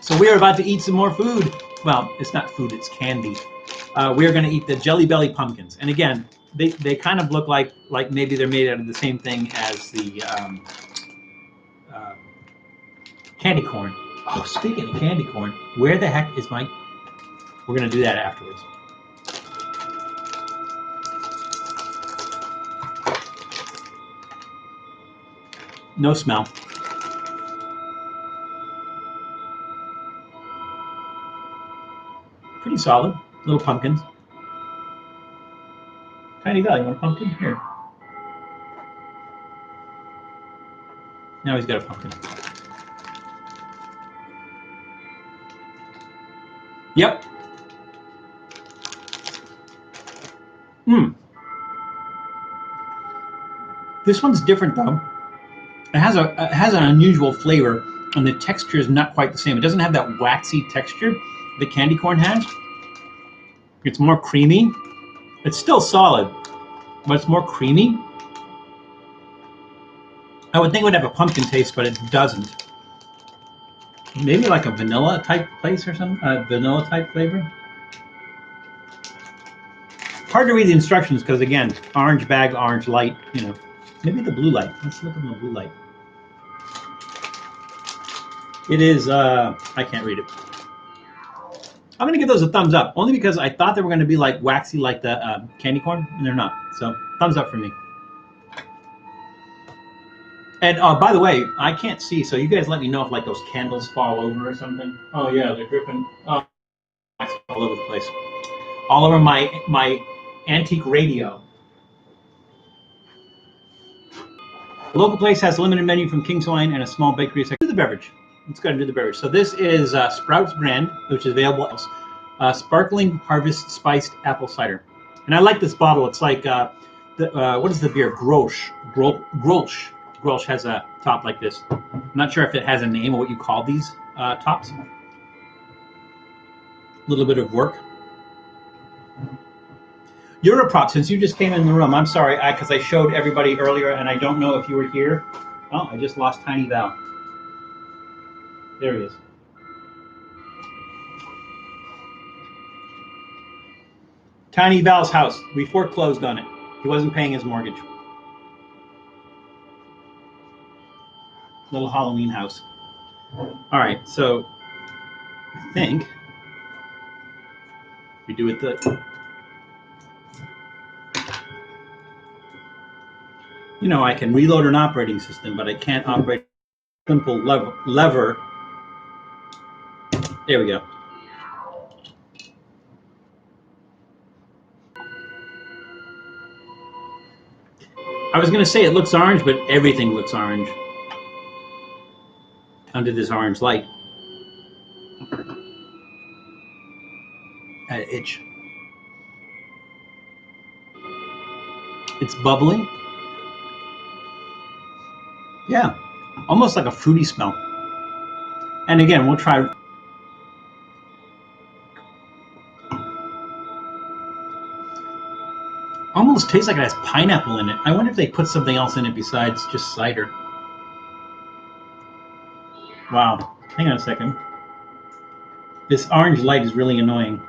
So we are about to eat some more food. Well, it's not food, it's candy. We are going to eat the Jelly Belly pumpkins. And again, they kind of look like maybe they're made out of the same thing as the candy corn. Oh, speaking of candy corn, where the heck is my... We're going to do that afterwards. No smell. Pretty solid. Little pumpkins. Tiny Val, you want a pumpkin? Here. Now he's got a pumpkin. Yep. This one's different though. It has an unusual flavor, and the texture is not quite the same. It doesn't have that waxy texture the candy corn has. It's more creamy. It's still solid, but it's more creamy. I would think it would have a pumpkin taste, but it doesn't. Maybe like a vanilla type place or something, vanilla type flavor. Hard to read the instructions because, again, orange bag, orange light, you know. Maybe the blue light. Let's look at the blue light. It is, I can't read it. I'm going to give those a thumbs up, only because I thought they were going to be like waxy like the candy corn, and they're not. So, thumbs up for me. And by the way, I can't see, so you guys let me know if like those candles fall over or something. Oh yeah, they're dripping. Oh, all over the place. All over my antique radio. The local place has a limited menu from King's Line and a small bakery section. Do the beverage. Let's go ahead and do the beverage. So this is Sprouts brand, which is available. Sparkling Harvest Spiced Apple Cider. And I like this bottle. It's like, what is the beer? Grolsch. Grolsch has a top like this. I'm not sure if it has a name or what you call these tops. A little bit of work. Europrop, since you just came in the room, I'm sorry, because I showed everybody earlier and I don't know if you were here. Oh, I just lost Tiny Val. There he is. Tiny Val's house. We foreclosed on it. He wasn't paying his mortgage. Little Halloween house. All right, so I think we do it the... You know, I can reload an operating system, but I can't operate a simple lever. There we go. I was going to say it looks orange, but everything looks orange under this orange light. Itch. It's bubbly. Yeah, almost like a fruity smell. And again, we'll try. Almost tastes like it has pineapple in it. I wonder if they put something else in it besides just cider. Wow. Hang on a second. This orange light is really annoying.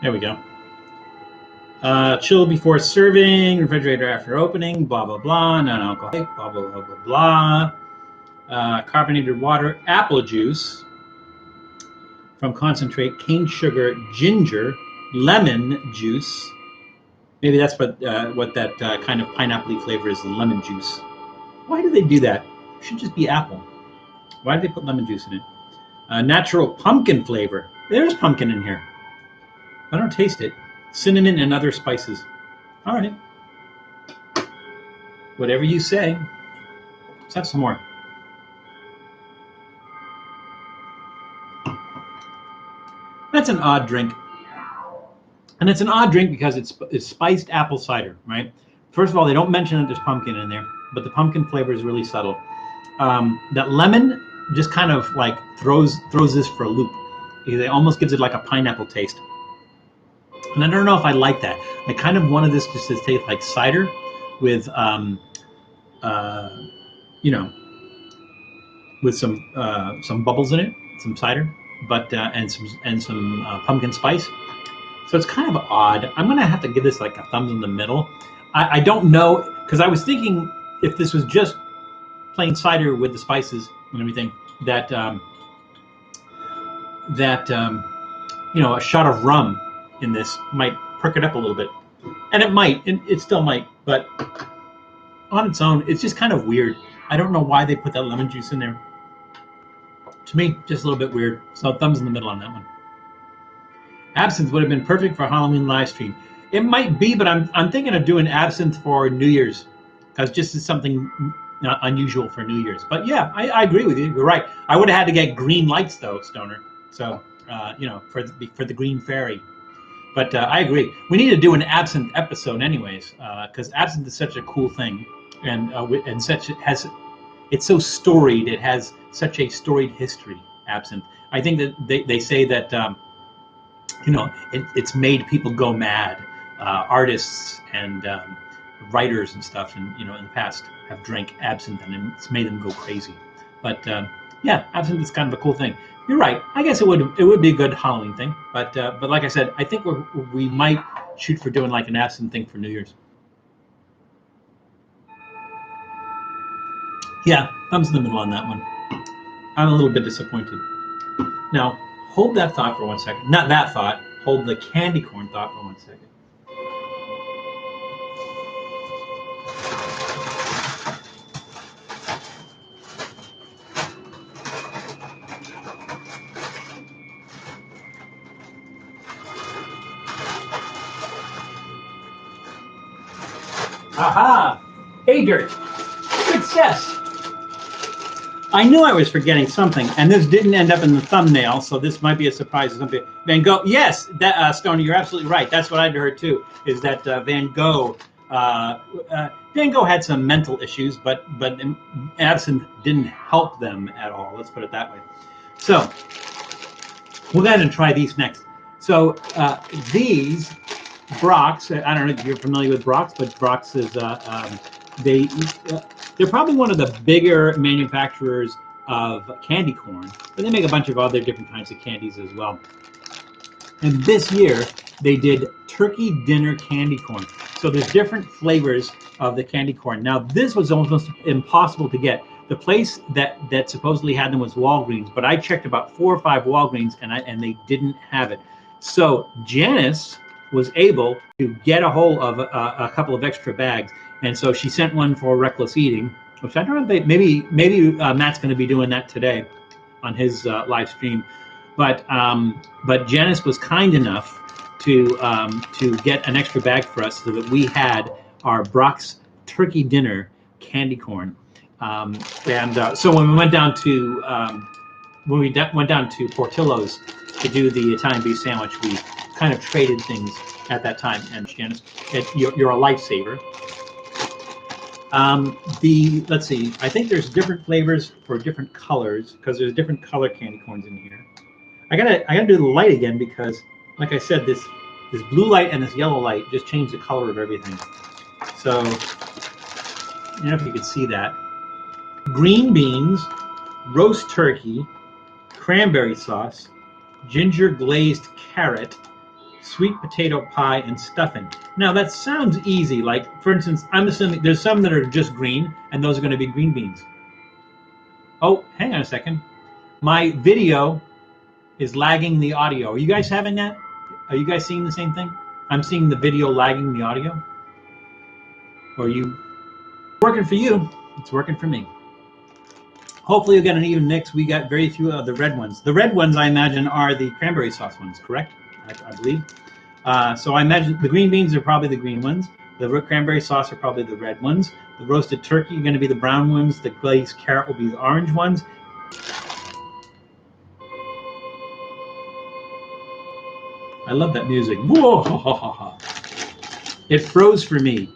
There we go. Chill before serving, refrigerator after opening, blah, blah, blah, non-alcoholic, blah, blah, blah, blah, blah. Carbonated water, apple juice from concentrate, cane sugar, ginger, lemon juice. Maybe that's what that kind of pineapple-y flavor is, the lemon juice. Why do they do that? It should just be apple. Why did they put lemon juice in it? Natural pumpkin flavor. There's pumpkin in here. I don't taste it. Cinnamon and other spices. All right. Whatever you say. Let's have some more. That's an odd drink. And it's an odd drink because it's spiced apple cider, right? First of all, they don't mention that there's pumpkin in there, but the pumpkin flavor is really subtle. That lemon just kind of like throws this for a loop. It almost gives it like a pineapple taste. And I don't know if I like that. I kind of wanted this just to taste like cider with, you know, with some bubbles in it, some cider, but and some pumpkin spice. So it's kind of odd. I'm gonna have to give this like a thumbs in the middle. I don't know, because I was thinking if this was just plain cider with the spices and everything, that you know, a shot of rum in this might perk it up a little bit, and it might. It still might, but on its own, it's just kind of weird. I don't know why they put that lemon juice in there. To me, just a little bit weird. So thumbs in the middle on that one. Absinthe would have been perfect for a Halloween live stream. It might be, but I'm thinking of doing absinthe for New Year's, because just is something unusual for New Year's. But yeah, I agree with you. You're right. I would have had to get green lights though, Stoner. So you know, for the green fairy. But I agree. We need to do an absinthe episode, anyways, because absinthe is such a cool thing, and such it's so storied. It has such a storied history. Absinthe. I think that they say that you know, it's made people go mad. Artists and writers and stuff, and you know, in the past have drank absinthe, and it's made them go crazy. But yeah, absinthe is kind of a cool thing. You're right. I guess it would be a good Halloween thing, but like I said, I think we might shoot for doing like an absinthe thing for New Year's. Yeah, thumbs in the middle on that one. I'm a little bit disappointed. Now, hold that thought for 1 second. Not that thought. Hold the candy corn thought for 1 second. Aha! Hey, Dirt. Success! I knew I was forgetting something, and this didn't end up in the thumbnail, so this might be a surprise or something. Van Gogh, yes, that, Stoney, you're absolutely right. That's what I'd heard too, is that Van Gogh had some mental issues, but absinthe didn't help them at all. Let's put it that way. So we'll go ahead and try these next. So these Brock's, I don't know if you're familiar with Brock's, but Brock's is they're probably one of the bigger manufacturers of candy corn, but they make a bunch of other different kinds of candies as well. And this year they did turkey dinner candy corn. So there's different flavors of the candy corn. Now this was almost impossible to get. The place that supposedly had them was Walgreens, but I checked about 4 or 5 Walgreens and they didn't have it. So Janice was able to get a hold of a couple of extra bags, and so she sent one for reckless eating, which I don't know if maybe Matt's going to be doing that today on his live stream. But Janice was kind enough to get an extra bag for us so that we had our Brock's turkey dinner candy corn. So when we went down to Portillo's to do the Italian beef sandwich, we kind of traded things at that time. And Janice, you're a lifesaver. Let's see. I think there's different flavors for different colors because there's different color candy corns in here. I gotta do the light again because, like I said, this blue light and this yellow light just changed the color of everything. So, I don't know if you could see that. Green beans, roast turkey, cranberry sauce, ginger glazed carrot, sweet potato pie, and stuffing. Now that sounds easy. Like, for instance, I'm assuming there's some that are just green, and those are going to be green beans. Oh, hang on a second. My video is lagging the audio. Are you guys having that? Are you guys seeing the same thing? I'm seeing the video lagging the audio. Or are you working for you? It's working for me. Hopefully you'll get an even mix. We got very few of the red ones. The red ones, I imagine, are the cranberry sauce ones, correct? I believe. So I imagine the green beans are probably the green ones. The cranberry sauce are probably the red ones. The roasted turkey are going to be the brown ones. The glazed carrot will be the orange ones. I love that music. Whoa! It froze for me.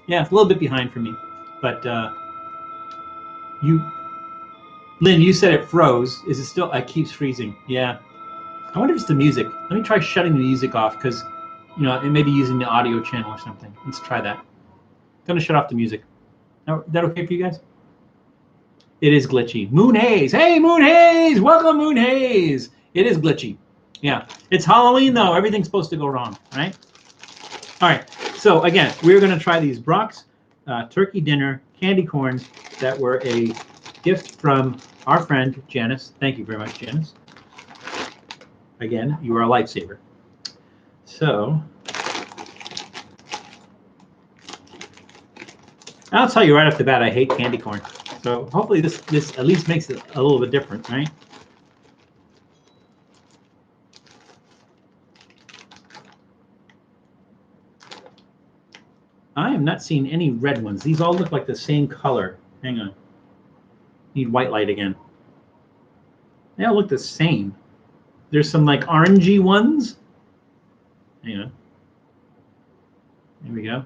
Yeah, it's a little bit behind for me. But Lynn, you said it froze. Is it still? It keeps freezing. Yeah. I wonder if it's the music. Let me try shutting the music off because, it may be using the audio channel or something. Let's try that. I'm gonna shut off the music. Is that okay for you guys? It is glitchy. Moon Haze. Hey, Moon Haze. Welcome, Moon Haze. It is glitchy. Yeah. It's Halloween though. Everything's supposed to go wrong, right? All right. So again, we're gonna try these Brock's turkey dinner candy corns that were a gift from our friend Janice. Thank you very much, Janice. Again, you are a lifesaver. So, I'll tell you right off the bat, I hate candy corn. So hopefully this at least makes it a little bit different, right? I am not seeing any red ones. These all look like the same color. Hang on. Need white light again. They all look the same. There's some like orangey ones. Hang on. There we go.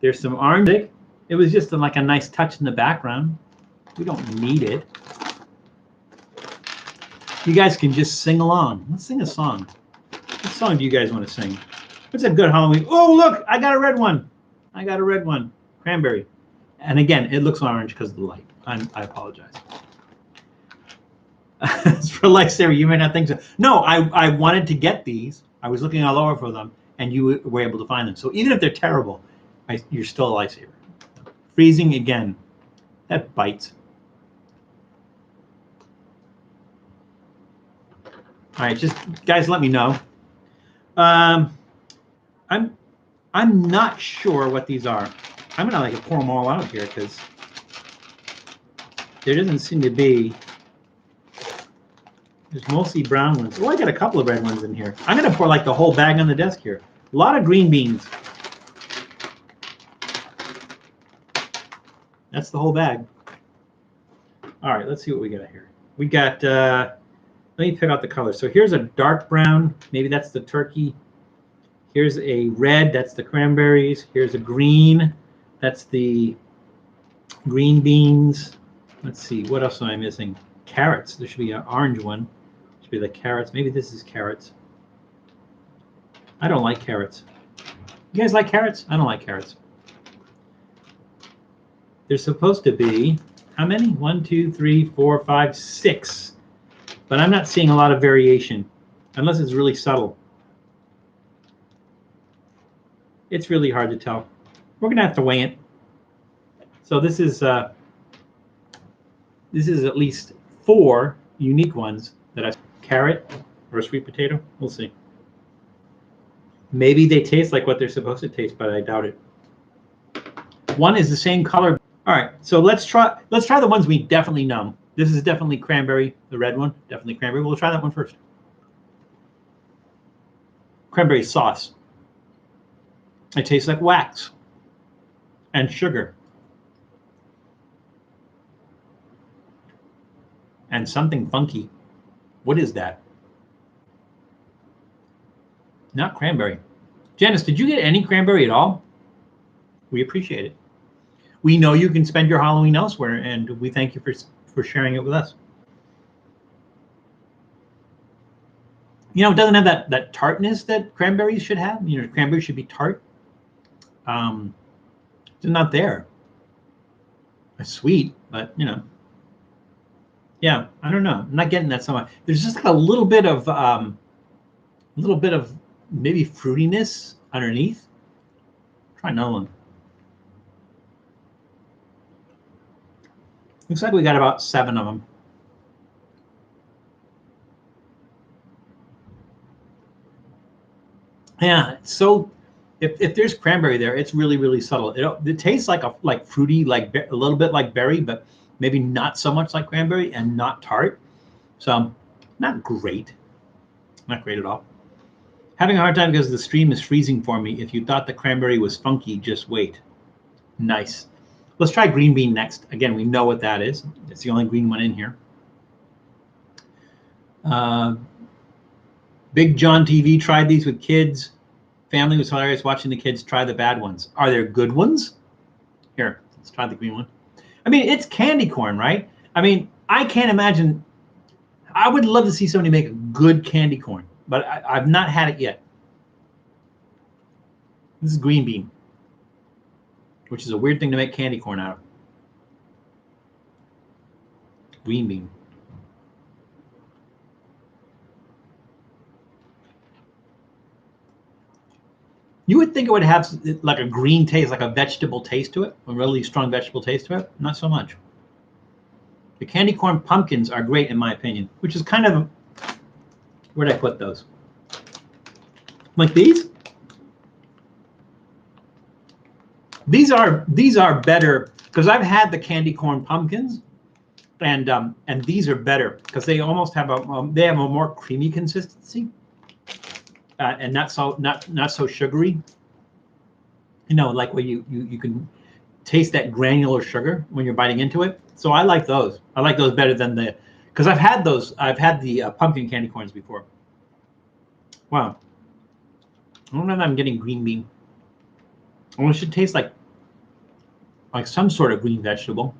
There's some orange. It was just like a nice touch in the background. We don't need it. You guys can just sing along. Let's sing a song. What song do you guys want to sing? What's a good Halloween? Oh, look, I got a red one. I got a red one. Cranberry. And again, it looks orange because of the light. I apologize. For lifesaver, you may not think so. No, I wanted to get these. I was looking all over for them, and you were able to find them. So even if they're terrible, you're still a lifesaver. Freezing again. That bites. All right, just guys, let me know. I'm not sure what these are. I'm gonna like pour them all out here because there doesn't seem to be. There's mostly brown ones. Oh, I got a couple of red ones in here. I'm gonna pour like the whole bag on the desk here. A lot of green beans. That's the whole bag. All right, let's see what we got here. We got. Let me pick out the colors. So here's a dark brown. Maybe that's the turkey. Here's a red. That's the cranberries. Here's a green. That's the green beans. Let's see. What else am I missing? Carrots. There should be an orange one. Should be the carrots. Maybe this is carrots. I don't like carrots. You guys like carrots? I don't like carrots. There's supposed to be how many? 1, 2, 3, 4, 5, 6. But I'm not seeing a lot of variation, unless it's really subtle. It's really hard to tell. We're gonna have to weigh it. So this is at least 4 unique ones that I carrot or a sweet potato. We'll see. Maybe they taste like what they're supposed to taste, but I doubt it. One is the same color. All right, so let's try the ones we definitely know. This is definitely cranberry, the red one, definitely cranberry. We'll try that one first. Cranberry sauce. It tastes like wax and sugar and something funky. What is that? Not cranberry. Janice, did you get any cranberry at all? We appreciate it. We know you can spend your Halloween elsewhere, and we thank you for sharing it with us. You know, it doesn't have that tartness that cranberries should have. You know, cranberries should be tart. It's not there. It's sweet, but you know, yeah, I don't know. I'm not getting that so much. There's just like a little bit of maybe fruitiness underneath. Try another one. Looks like we got about 7 of them. Yeah, so if there's cranberry there, it's really, really subtle. It tastes like fruity, like a little bit like berry, but maybe not so much like cranberry and not tart. So not great. Not great at all. Having a hard time because the stream is freezing for me. If you thought the cranberry was funky, just wait. Nice. Let's try green bean next. Again, we know what that is. It's the only green one in here. Big John TV tried these with kids. Family was hilarious watching the kids try the bad ones. Are there good ones? Here, let's try the green one. I mean, it's candy corn, right? I mean, I can't imagine. I would love to see somebody make a good candy corn, but I've not had it yet. This is green bean, which is a weird thing to make candy corn out of. Green bean. You would think it would have like a green taste, like a vegetable taste to it, a really strong vegetable taste to it. Not so much. The candy corn pumpkins are great in my opinion, which is kind of, where'd I put those? Like these? These are better because I've had the candy corn pumpkins, and these are better because they almost have a more creamy consistency. And not so sugary. You know, like where you can taste that granular sugar when you're biting into it. So I like those. I like those better than because I've had those. I've had the pumpkin candy corns before. Wow. I don't know if I'm getting green bean. Well, it should taste like some sort of green vegetable.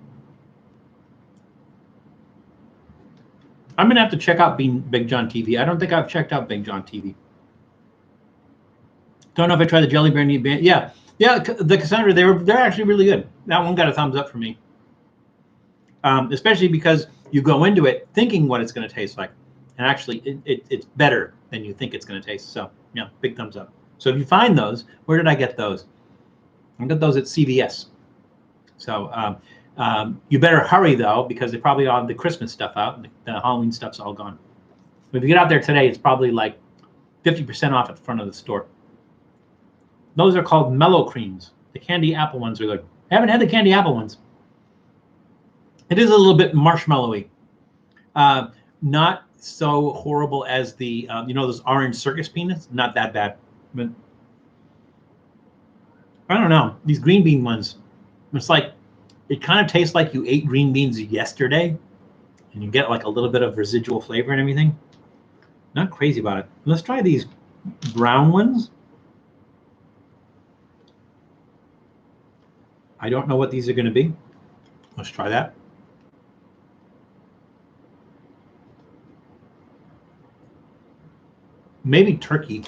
I'm gonna have to check out Big John TV. I don't think I've checked out Big John TV. Don't know if I tried the jelly brandy. Yeah, the Cassandra. They're actually really good. That one got a thumbs up for me, especially because you go into it thinking what it's going to taste like, and actually it's better than you think it's going to taste. So yeah, big thumbs up. So if you find those, where did I get those? I got those at CVS. So you better hurry though, because they probably all have the Christmas stuff out and the Halloween stuff's all gone. But if you get out there today, it's probably like 50% off at the front of the store. Those are called Mellow Creams. The candy apple ones are good. I haven't had the candy apple ones. It is a little bit marshmallowy. Not so horrible as the, those orange circus peanuts. Not that bad. But I don't know. These green bean ones, it's like, it kind of tastes like you ate green beans yesterday, and you get like a little bit of residual flavor and everything. Not crazy about it. Let's try these brown ones. I don't know what these are going to be. Let's try that. Maybe turkey.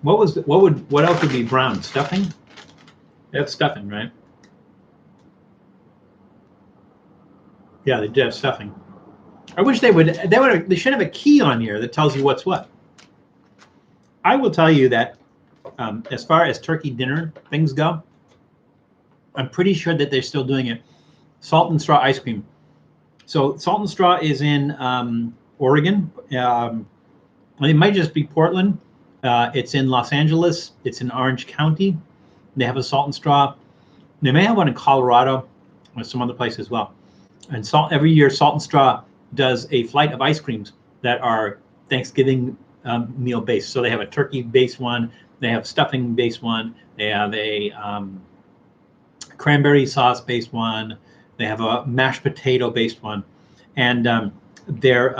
What else would be brown? Stuffing? That's stuffing, right? Yeah, they do have stuffing. I wish they should have a key on here that tells you what's what. I will tell you that as far as turkey dinner things go, I'm pretty sure that they're still doing it. Salt and straw ice cream. So Salt and Straw is in Oregon. It might just be Portland. It's in Los Angeles. It's in Orange County. They have a Salt and Straw. They may have one in Colorado or some other place as well. And every year, Salt and Straw does a flight of ice creams that are Thanksgiving meal based. So they have a turkey based one. They have stuffing based one. They have a cranberry sauce based one. They have a mashed potato based one, and they're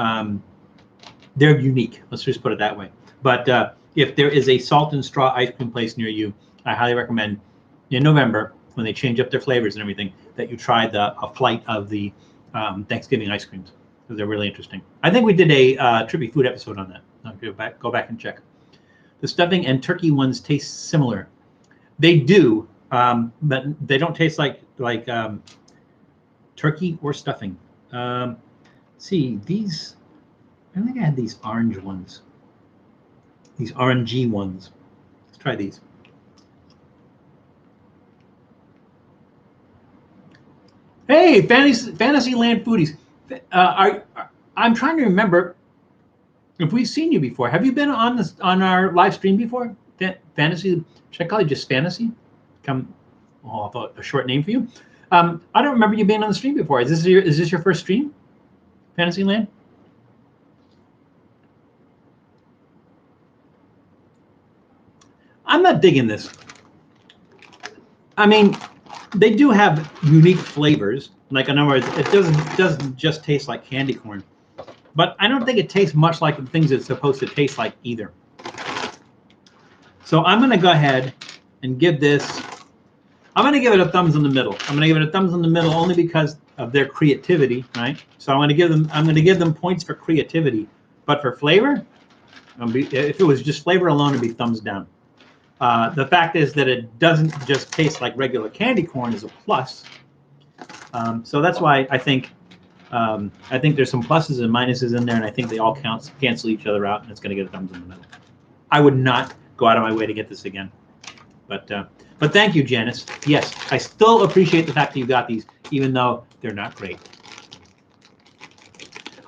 unique. Let's just put it that way. But if there is a Salt and Straw ice cream place near you, I highly recommend in November, when they change up their flavors and everything, that you try a flight of the Thanksgiving ice creams, because they're really interesting. I think we did a Trippy Food episode on that. I'll go back and check. The stuffing and turkey ones taste similar. They do, but they don't taste like turkey or stuffing. See, these, I think I had these orange ones. These orangey ones. Let's try these. Hey, Fantasyland foodies. I'm trying to remember if we've seen you before. Have you been on our live stream before? Fantasy? Should I call you just Fantasy? I thought a short name for you. I don't remember you being on the stream before. Is this your first stream? Fantasyland? I'm not digging this. I mean, they do have unique flavors. Like, in other words, it doesn't just taste like candy corn, but I don't think it tastes much like the things it's supposed to taste like either. So I'm going to go ahead and give this. I'm going to give it a thumbs in the middle. I'm going to give it a thumbs in the middle only because of their creativity, right? So I'm going to give them points for creativity, but for flavor, if it was just flavor alone, it'd be thumbs down. The fact is that it doesn't just taste like regular candy corn is a plus. So that's why I think there's some pluses and minuses in there, and I think they all cancel each other out, and it's going to get a thumbs in the middle. I would not go out of my way to get this again. But thank you, Janice. Yes, I still appreciate the fact that you got these, even though they're not great.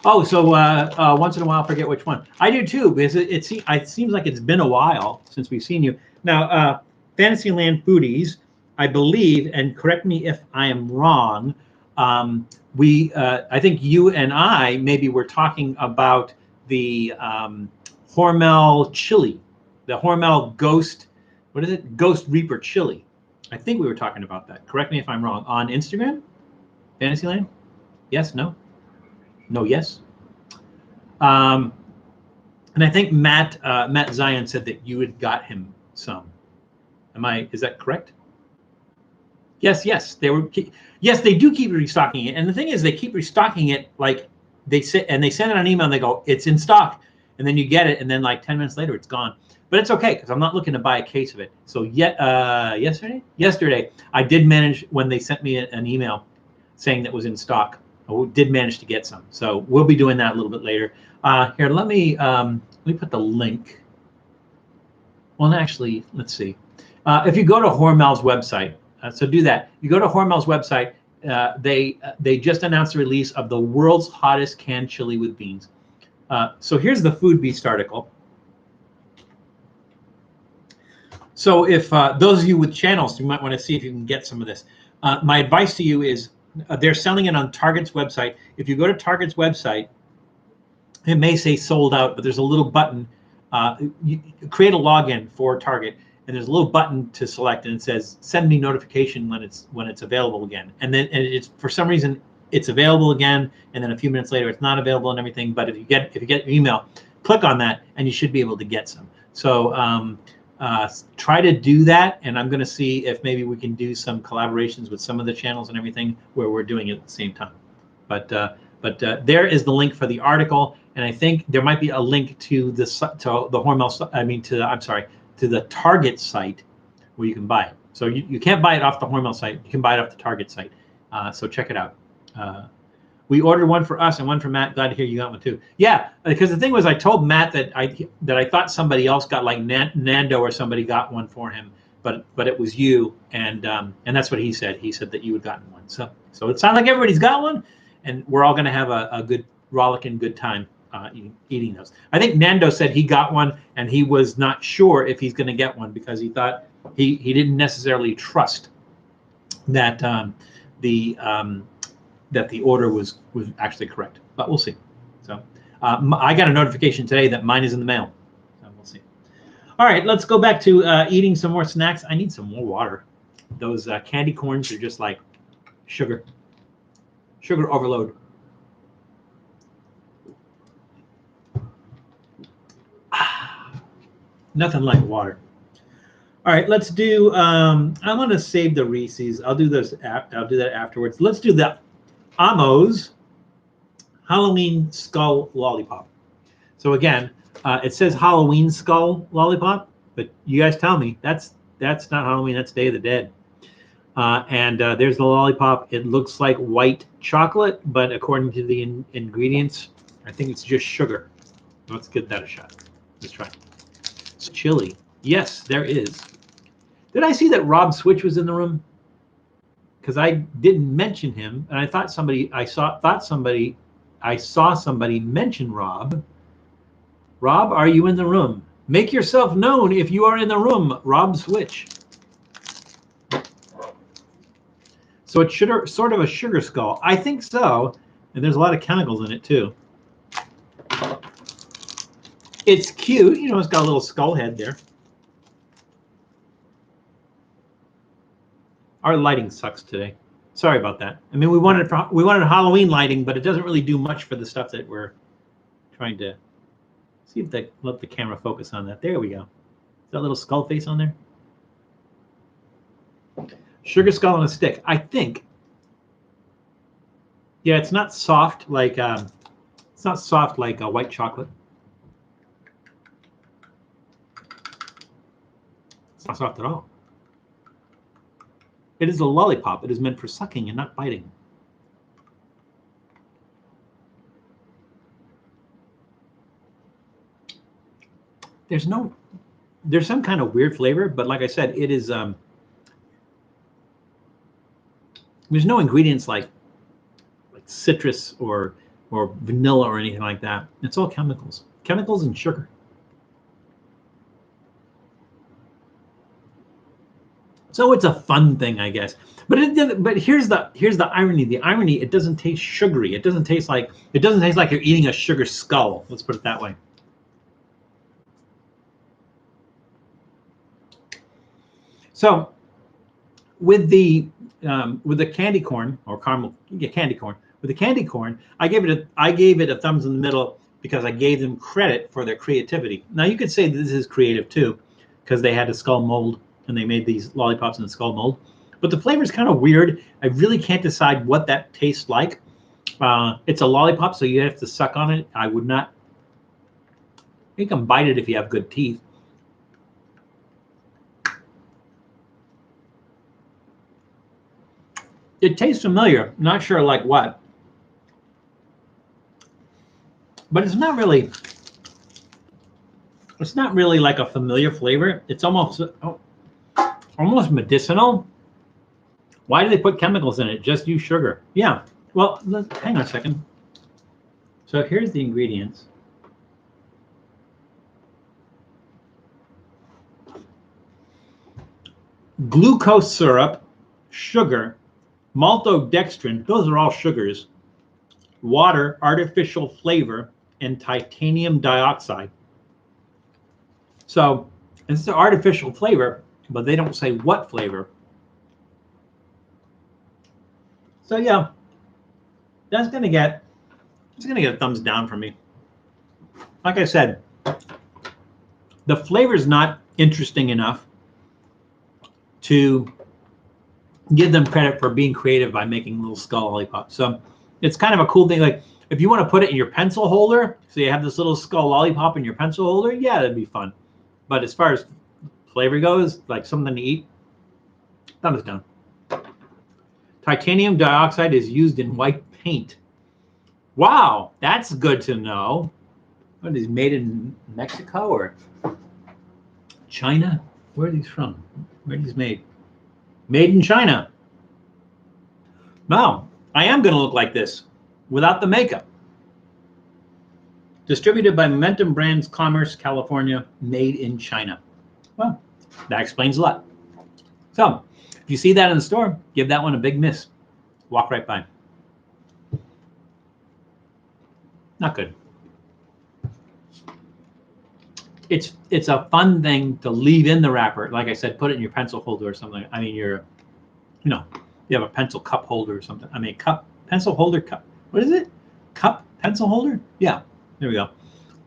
Oh, so once in a while, I forget which one. I do too, because it seems like it's been a while since we've seen you. Now, Fantasyland foodies, I believe, and correct me if I am wrong, I think you and I maybe were talking about the Hormel chili, the Hormel Ghost, what is it? Ghost Reaper chili. I think we were talking about that. Correct me if I'm wrong. On Instagram? Fantasyland? Yes? No? No, yes. And I think Matt Zion said that you had got him some. Is that correct? Yes, yes, they do keep restocking it. And the thing is, they keep restocking it, like they send it on an email and they go, it's in stock. And then you get it, and then like 10 minutes later, it's gone. But it's okay, because I'm not looking to buy a case of it. So yesterday, I did manage, when they sent me an email saying that was in stock. did manage to get some. So we'll be doing that a little bit later. Here, let me put the link. Well, actually, let's see. If you go to Hormel's website, so do that. You go to Hormel's website. They just announced the release of the world's hottest canned chili with beans. So here's the Food Beast article. So if those of you with channels, you might want to see if you can get some of this. My advice to you is they're selling it on Target's website. If you go to Target's website, it may say sold out, but there's a little button. You create a login for Target, and there's a little button to select, and it says send me notification when it's available again. And then it's for some reason it's available again, and then a few minutes later it's not available and everything. But if you get your email, click on that, and you should be able to get some. So try to do that, and I'm going to see if maybe we can do some collaborations with some of the channels and everything where we're doing it at the same time. But there is the link for the article, and I think there might be a link to the Hormel. To the Target site where you can buy it. So you can't buy it off the Hormel site. You can buy it off the Target site. So check it out. We ordered one for us and one for Matt. Glad to hear you got one too. Yeah, because the thing was, I told Matt that I thought somebody else got, like Nando or somebody got one for him, but it was you, and that's what he said. He said that you had gotten one. So it sounds like everybody's got one, and we're all going to have a good rollicking good time eating those. I think Nando said he got one, and he was not sure if he's going to get one because he thought he didn't necessarily trust that that the order was actually correct, but we'll see. So I got a notification today that mine is in the mail, so we'll see. All right, let's go back to eating some more snacks. I need some more water. Those candy corns are just like sugar overload. Nothing like water. All right, let's do. I want to save the Reese's. I'll do this. I'll do that afterwards. Let's do the Amo's Halloween Skull Lollipop. So again, it says Halloween Skull Lollipop, but you guys tell me that's not Halloween. That's Day of the Dead. And there's the lollipop. It looks like white chocolate, but according to the ingredients, I think it's just sugar. Let's give that a shot. Let's try. It's chili. Yes, there is. Did I see that Rob Switch was in the room? Because I didn't mention him, and I thought I saw somebody mention Rob. Rob, are you in the room? Make yourself known if you are in the room, Rob Switch. So it's sort of a sugar skull. I think so, and there's a lot of chemicals in it too. It's cute, you know. It's got a little skull head there. Our lighting sucks today. Sorry about that. I mean, we wanted Halloween lighting, but it doesn't really do much for the stuff that we're trying to see if they let the camera focus on that. There we go. Is that little skull face on there? Sugar skull on a stick. I think. Yeah, it's not soft like a white chocolate. It's not soft at all. It is a lollipop. It is meant for sucking and not biting. There's some kind of weird flavor, but like I said, it is there's no ingredients like citrus or vanilla or anything like that. It's all chemicals and sugar. So it's a fun thing, I guess. But here's the irony. The irony, it doesn't taste sugary. It doesn't taste like you're eating a sugar skull. Let's put it that way. So with the candy corn or caramel, candy corn. With the candy corn, I gave it a thumbs in the middle because I gave them credit for their creativity. Now you could say this is creative too, because they had a skull mold and they made these lollipops in the skull mold. But the flavor is kind of weird. I really can't decide what that tastes like. It's a lollipop, so you have to suck on it. I would not. You can bite it if you have good teeth. It tastes familiar. Not sure like what. but it's not really like a familiar flavor. It's almost medicinal. Why do they put chemicals in it? Just use sugar. Yeah. Well, hang on a second. So here's the ingredients. Glucose syrup, sugar, maltodextrin, those are all sugars, water, artificial flavor, and titanium dioxide. So it's an artificial flavor, but they don't say what flavor. So yeah, it's gonna get a thumbs down from me. Like I said, the flavor's not interesting enough to give them credit for being creative by making little skull lollipops. So it's kind of a cool thing. Like if you want to put it in your pencil holder, so you have this little skull lollipop in your pencil holder, yeah, that'd be fun. But as far as flavor goes, like something to eat, thumbs down. Titanium dioxide is used in white paint. Wow, that's good to know. What is made in Mexico or China? Where are these from? Where are these made? Made in China. Wow, I am going to look like this without the makeup. Distributed by Momentum Brands, Commerce, California, made in China. Well, that explains a lot. So, if you see that in the store, give that one a big miss. Walk right by. Not good. It's a fun thing to leave in the wrapper. Like I said, put it in your pencil holder or something. I mean, you have a pencil cup holder or something. I mean, pencil holder cup. What is it? Cup pencil holder? Yeah, there we go.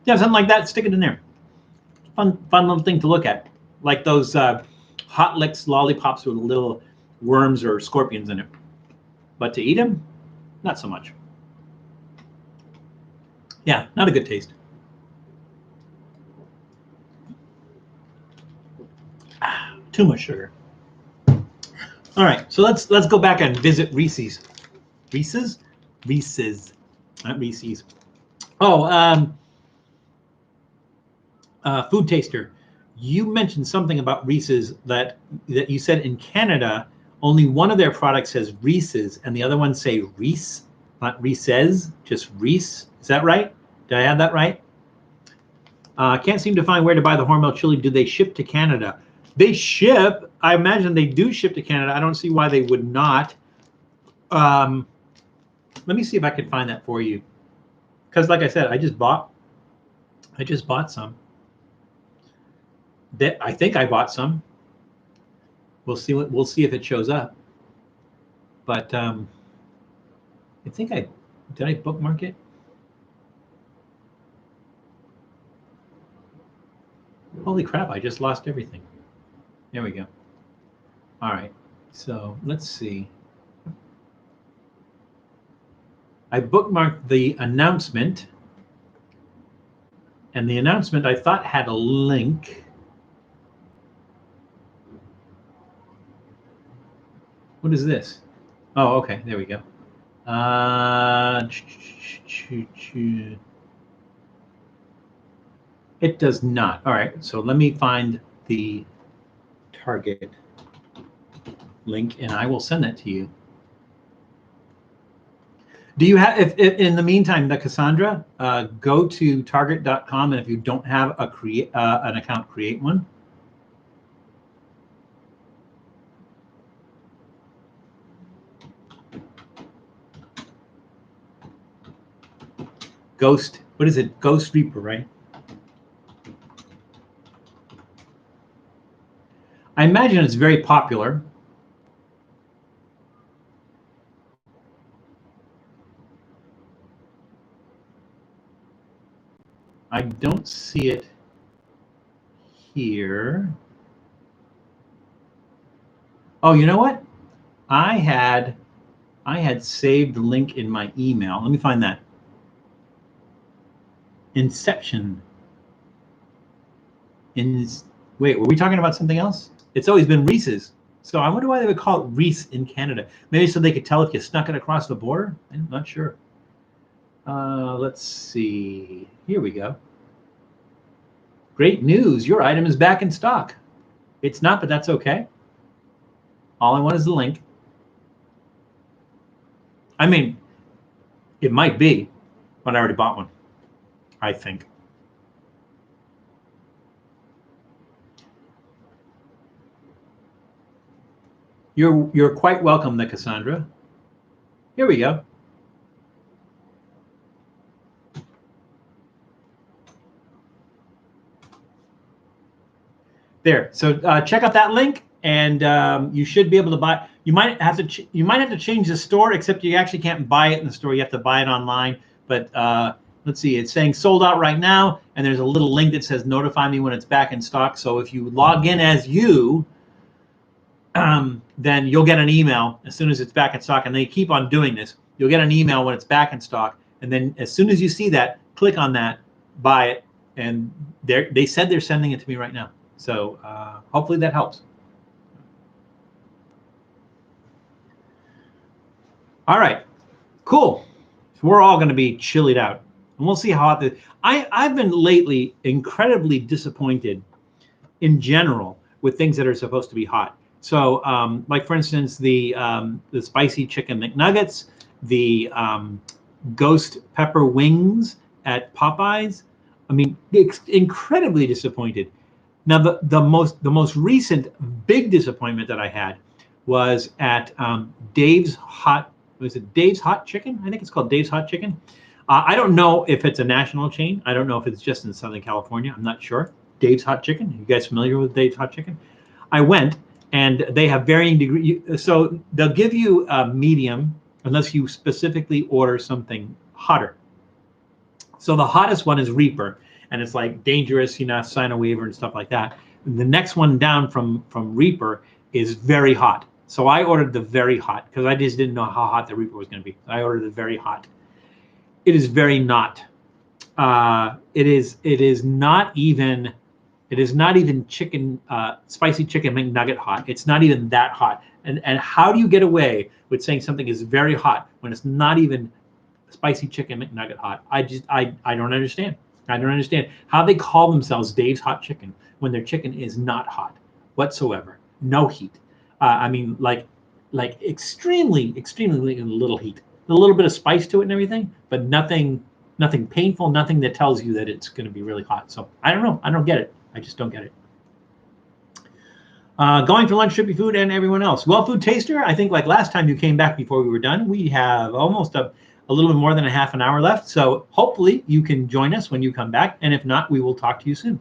Yeah, something like that. Stick it in there. Fun little thing to look at, like those Hot Licks lollipops with little worms or scorpions in it. But to eat them, not so much. Yeah, not a good taste. Too much sugar. All right, so let's go back and visit Reese's. Reese's, not Reese's. Oh, food taster. You mentioned something about Reese's that you said in Canada only one of their products says Reese's and the other ones say Reese, not Reese's, just Reese. Is that right? Did I have that right? Can't seem to find where to buy the Hormel chili. Do they ship to Canada? They ship. I imagine they do ship to Canada. I don't see why they would not. Let me see if I can find that for you. Because like I said, I just bought some. I think I bought some. We'll see if it shows up. But I think did I bookmark it? Holy crap, I just lost everything. There we go. All right, so let's see. I bookmarked the announcement, and the announcement I thought had a link. What is this? Oh, okay, there we go. It does not. All right, so let me find the Target link, and I will send that to you. Do you have, if in the meantime, the Cassandra, go to target.com, and if you don't have an account, create one. Ghost, what is it? Ghost Reaper, right? I imagine it's very popular. I don't see it here. Oh, you know what? I had saved the link in my email. Let me find that. Inception. Wait, were we talking about something else? It's always been Reese's. So I wonder why they would call it Reese in Canada. Maybe so they could tell if you snuck it across the border? I'm not sure. Let's see. Here we go. Great news. Your item is back in stock. It's not, but that's okay. All I want is the link. I mean, it might be, but I already bought one, I think. You're quite welcome, the Cassandra. Here we go. There. So check out that link, and you should be able to buy. You might have to change the store, except you actually can't buy it in the store. You have to buy it online. But let's see. It's saying sold out right now, and there's a little link that says notify me when it's back in stock. So if you log in as you, then you'll get an email as soon as it's back in stock. And they keep on doing this. You'll get an email when it's back in stock, and then as soon as you see that, click on that, buy it, and they said they're sending it to me right now. So hopefully that helps. All right, cool. So we're all going to be chillied out, and we'll see how hot I've been lately incredibly disappointed in general with things that are supposed to be hot. So like for instance, the spicy chicken McNuggets, the ghost pepper wings at Popeyes. I mean, incredibly disappointed. Now, the most recent big disappointment that I had was at Dave's Hot. Was it Dave's Hot Chicken? I think it's called Dave's Hot Chicken. I don't know if it's a national chain. I don't know if it's just in Southern California. I'm not sure. Dave's Hot Chicken. Are you guys familiar with Dave's Hot Chicken? I went, and they have varying degrees. So they'll give you a medium unless you specifically order something hotter. So the hottest one is Reaper. And it's like dangerous, sign a waiver and stuff like that. And the next one down from Reaper is very hot. So I ordered the very hot because I just didn't know how hot the Reaper was going to be. I ordered the very hot. It is very not. It is not even chicken spicy chicken McNugget hot. It's not even that hot. And how do you get away with saying something is very hot when it's not even spicy chicken McNugget hot? I don't understand. I don't understand how they call themselves Dave's Hot Chicken when their chicken is not hot whatsoever. No heat. I mean, like extremely little heat. A little bit of spice to it and everything, but nothing painful, nothing that tells you that it's going to be really hot. So I don't know. I don't get it. I just don't get it. Going for lunch, Trippy Food, and everyone else. Well, Food Taster, I think like last time you came back before we were done, we have almost a little bit more than a half an hour left. So hopefully you can join us when you come back. And if not, we will talk to you soon.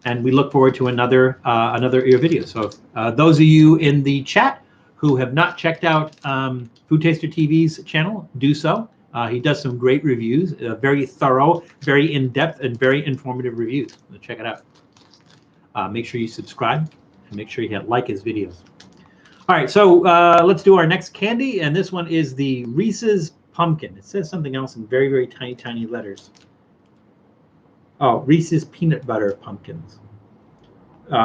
And we look forward to another ear video. So those of you in the chat who have not checked out Food Taster TV's channel, do so. He does some great reviews, very thorough, very in-depth, and very informative reviews. So check it out. Make sure you subscribe and make sure you like his videos. All right, so let's do our next candy. And this one is the Reese's Pumpkin. It says something else in very, very tiny, tiny letters. Oh, Reese's Peanut Butter Pumpkins.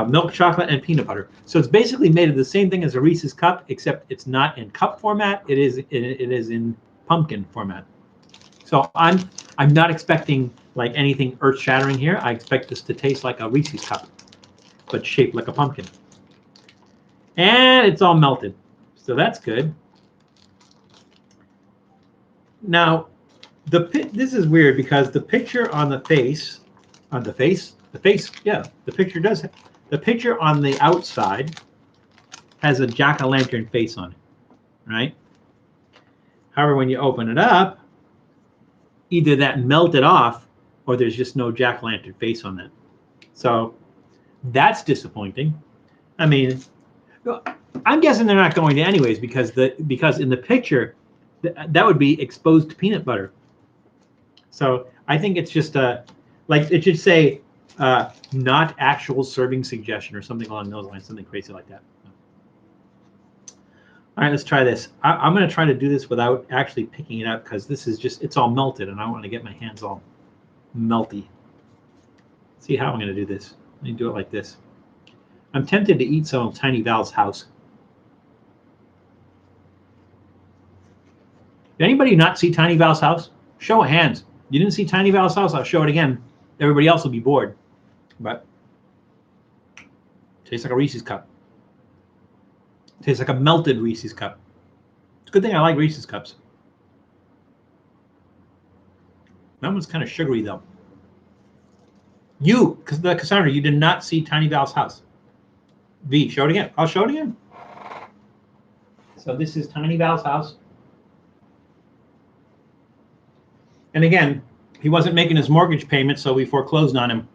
Milk chocolate and peanut butter. So it's basically made of the same thing as a Reese's cup, except it's not in cup format. It is in pumpkin format. So I'm not expecting like anything earth-shattering here. I expect this to taste like a Reese's cup, but shaped like a pumpkin. And it's all melted, so that's good. Now, this is weird because the picture on the face, yeah, the picture on the outside has a jack-o'-lantern face on it, right? However, when you open it up, either that melted off or there's just no jack-o'-lantern face on that. So that's disappointing. I mean, I'm guessing they're not going to anyways because in the picture that would be exposed peanut butter. So I think it's just like it should say not actual serving suggestion or something along those lines, something crazy like that. All right, let's try this. I'm going to try to do this without actually picking it up because this is just, it's all melted and I want to get my hands all melty. Let's see how I'm going to do this. Let me do it like this. I'm tempted to eat some of Tiny Val's house. Did anybody not see Tiny Val's house? Show of hands. You didn't see Tiny Val's house? I'll show it again. Everybody else will be bored. But tastes like a Reese's cup. Tastes like a melted Reese's cup. It's a good thing I like Reese's cups. That one's kind of sugary though. Cassandra, you did not see Tiny Val's house. V, show it again. I'll show it again. So this is Tiny Val's house. And again, he wasn't making his mortgage payment, so we foreclosed on him.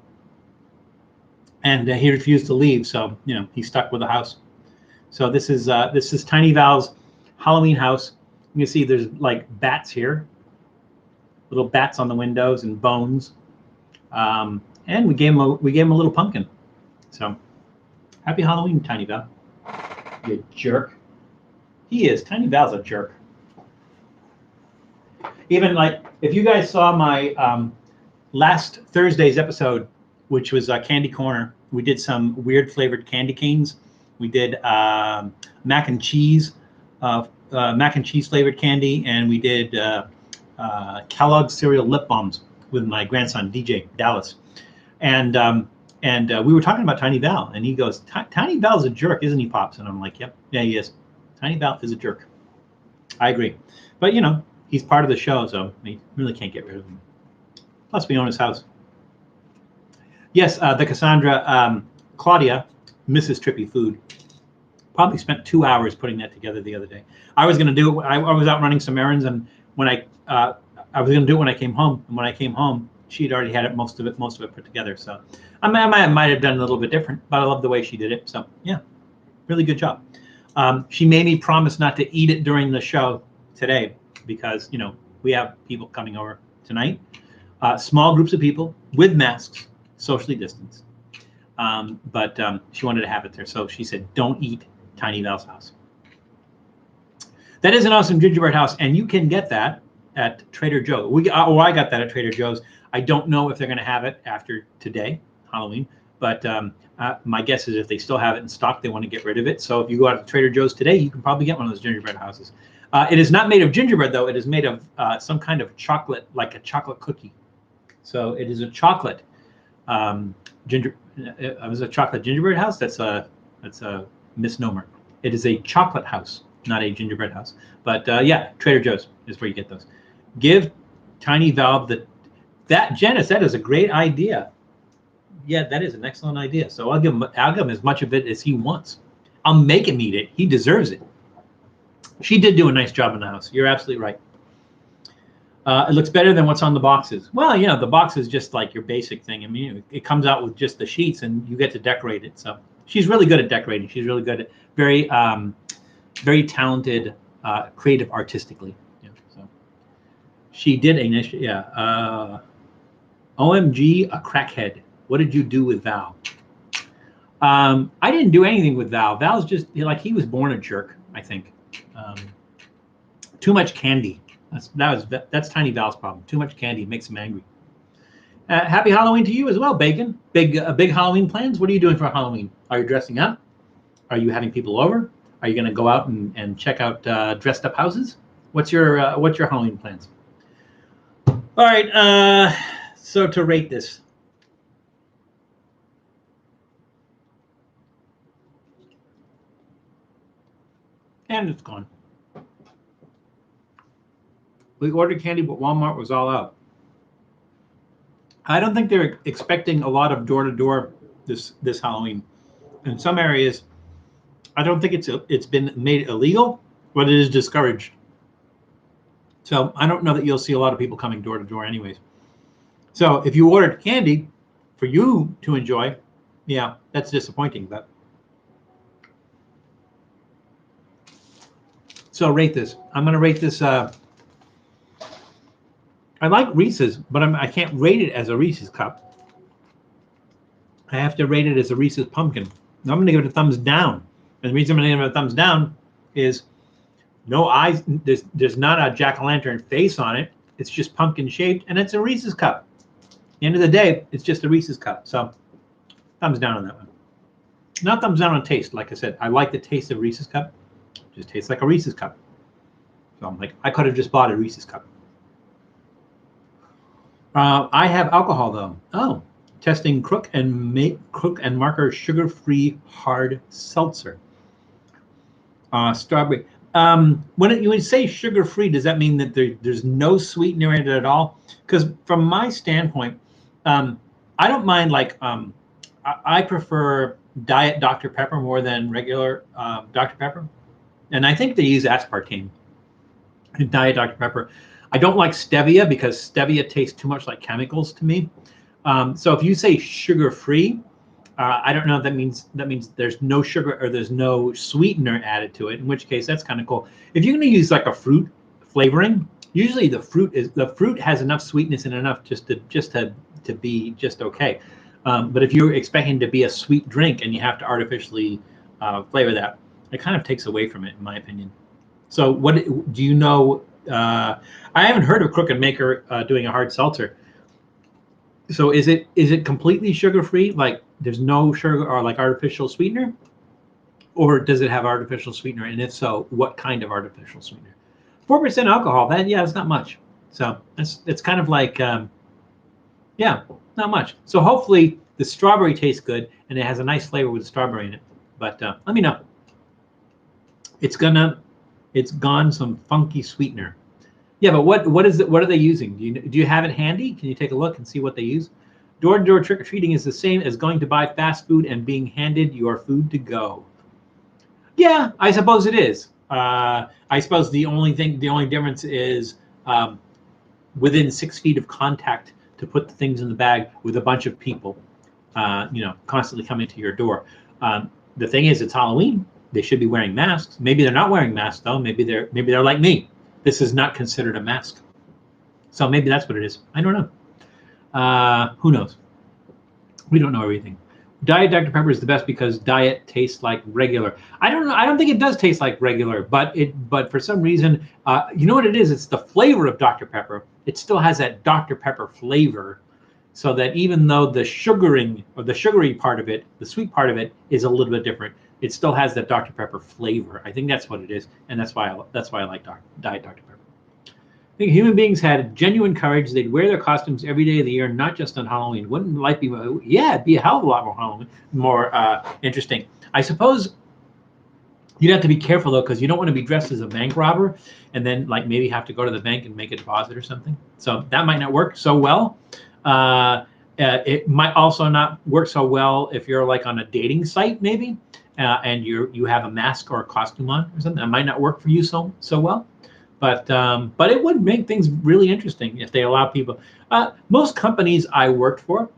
And he refused to leave, so you know he's stuck with the house. So this is Tiny Val's Halloween house. You can see there's like bats here, little bats on the windows and bones. And we gave him a little pumpkin. So happy Halloween, Tiny Val. You jerk. He is. Tiny Val's a jerk. Even like if you guys saw my last Thursday's episode, which was Candy Corner, we did some weird flavored candy canes. We did mac and cheese flavored candy, and we did Kellogg's cereal lip balms with my grandson DJ Dallas, and we were talking about Tiny Val, and he goes, "Tiny Val's a jerk, isn't he, Pops?" And I'm like, "Yep, yeah, he is. Tiny Val is a jerk." I agree, but you know he's part of the show, so we really can't get rid of him. Plus, we own his house. Yes, the Cassandra, Claudia, Mrs. Trippy Food, probably spent 2 hours putting that together the other day. I was going to do it. I was out running some errands, and when I was going to do it when I came home. And when I came home, she'd already had most of it put together. So I might have done it a little bit different, but I love the way she did it. So yeah, really good job. She made me promise not to eat it during the show today because you know we have people coming over tonight, small groups of people with masks, socially distanced. But she wanted to have it there, so she said, "Don't eat Tiny Val's house." That is an awesome gingerbread house, and you can get that at Trader Joe's. I got that at Trader Joe's. I don't know if they're going to have it after today, Halloween, but my guess is if they still have it in stock, they want to get rid of it. So if you go out to Trader Joe's today, you can probably get one of those gingerbread houses. It is not made of gingerbread, though. It is made of some kind of chocolate, like a chocolate cookie. So it is a chocolate it was a chocolate gingerbread house. That's a misnomer. It is a chocolate house, not a gingerbread house. But yeah, Trader Joe's is where you get those. Give Tiny Val Janice, that is a great idea. Yeah, that is an excellent idea. So I'll give him as much of it as he wants. I'll make him eat it. He deserves it. She did do a nice job in the house. You're absolutely right. It looks better than what's on the boxes. Well, you know, the box is just like your basic thing. I mean, it comes out with just the sheets, and you get to decorate it. So she's really good at decorating. She's really good at very talented, creative artistically. Yeah, so she did a nice. Yeah. OMG, a crackhead. What did you do with Val? I didn't do anything with Val. Val's just like he was born a jerk. I think. Too much candy. That's Tiny Val's problem. Too much candy makes him angry. Happy Halloween to you as well, Bacon. Big Halloween plans. What are you doing for Halloween? Are you dressing up? Are you having people over? Are you going to go out and check out dressed up houses? What's your Halloween plans? All right. So to rate this. And it's gone. We ordered candy, but Walmart was all out. I don't think they're expecting a lot of door-to-door this Halloween. In some areas, I don't think it's been made illegal, but it is discouraged. So I don't know that you'll see a lot of people coming door-to-door anyways. So if you ordered candy for you to enjoy, yeah, that's disappointing. But so rate this. I'm going to rate this. I like Reese's, but I can't rate it as a Reese's cup. I have to rate it as a Reese's pumpkin. Now I'm going to give it a thumbs down. And the reason I'm going to give it a thumbs down is no eyes. There's not a jack-o'-lantern face on it. It's just pumpkin shaped, and it's a Reese's cup. At the end of the day, it's just a Reese's cup. So thumbs down on that one. Not thumbs down on taste. Like I said, I like the taste of Reese's cup. It just tastes like a Reese's cup. So I'm like, I could have just bought a Reese's cup. I have alcohol though. Oh, testing Crook and Marker sugar-free hard seltzer. Strawberry. When you say sugar-free, does that mean that there's no sweetener in it at all? Because from my standpoint, I don't mind I prefer Diet Dr. Pepper more than regular Dr. Pepper, and I think they use aspartame in Diet Dr. Pepper. I don't like stevia because stevia tastes too much like chemicals to me. So if you say sugar-free, I don't know if that means there's no sugar or there's no sweetener added to it. In which case, that's kind of cool. If you're going to use like a fruit flavoring, usually the fruit has enough sweetness and enough to be just okay. But if you're expecting to be a sweet drink and you have to artificially flavor that, it kind of takes away from it, in my opinion. So, what do you know? I haven't heard of Crook and Maker doing a hard seltzer. So is it completely sugar free? Like there's no sugar or like artificial sweetener, or does it have artificial sweetener? And if so, what kind of artificial sweetener? 4% alcohol. That yeah, it's not much. So it's kind of like yeah, not much. So hopefully the strawberry tastes good and it has a nice flavor with the strawberry in it. But let me know. It's gone some funky sweetener. Yeah, but what is it? What are they using? Do you have it handy? Can you take a look and see what they use? Door-to-door trick-or-treating is the same as going to buy fast food and being handed your food to go. Yeah, I suppose it is. I suppose the only difference is within 6 feet of contact to put the things in the bag with a bunch of people, constantly coming to your door. The thing is, it's Halloween. They should be wearing masks. Maybe they're not wearing masks though. Maybe they're like me. This is not considered a mask. So maybe that's what it is. I don't know. Who knows? We don't know everything. Diet Dr. Pepper is the best because diet tastes like regular. I don't know. I don't think it does taste like regular, but for some reason, you know what it is? It's the flavor of Dr. Pepper. It still has that Dr. Pepper flavor, so that even though the sugaring or the sugary part of it, the sweet part of it, is a little bit different, it still has that Dr. Pepper flavor. I think that's what it is, and that's why I like Diet Dr. Pepper. I think human beings had genuine courage. They'd wear their costumes every day of the year, not just on Halloween. Wouldn't life be? Yeah, it'd be a hell of a lot more interesting. I suppose you'd have to be careful though, because you don't want to be dressed as a bank robber, and then like maybe have to go to the bank and make a deposit or something. So that might not work so well. It might also not work so well if you're like on a dating site, maybe, and you have a mask or a costume on or something. That might not work for you so well. But it would make things really interesting if they allow people. Most companies I worked for,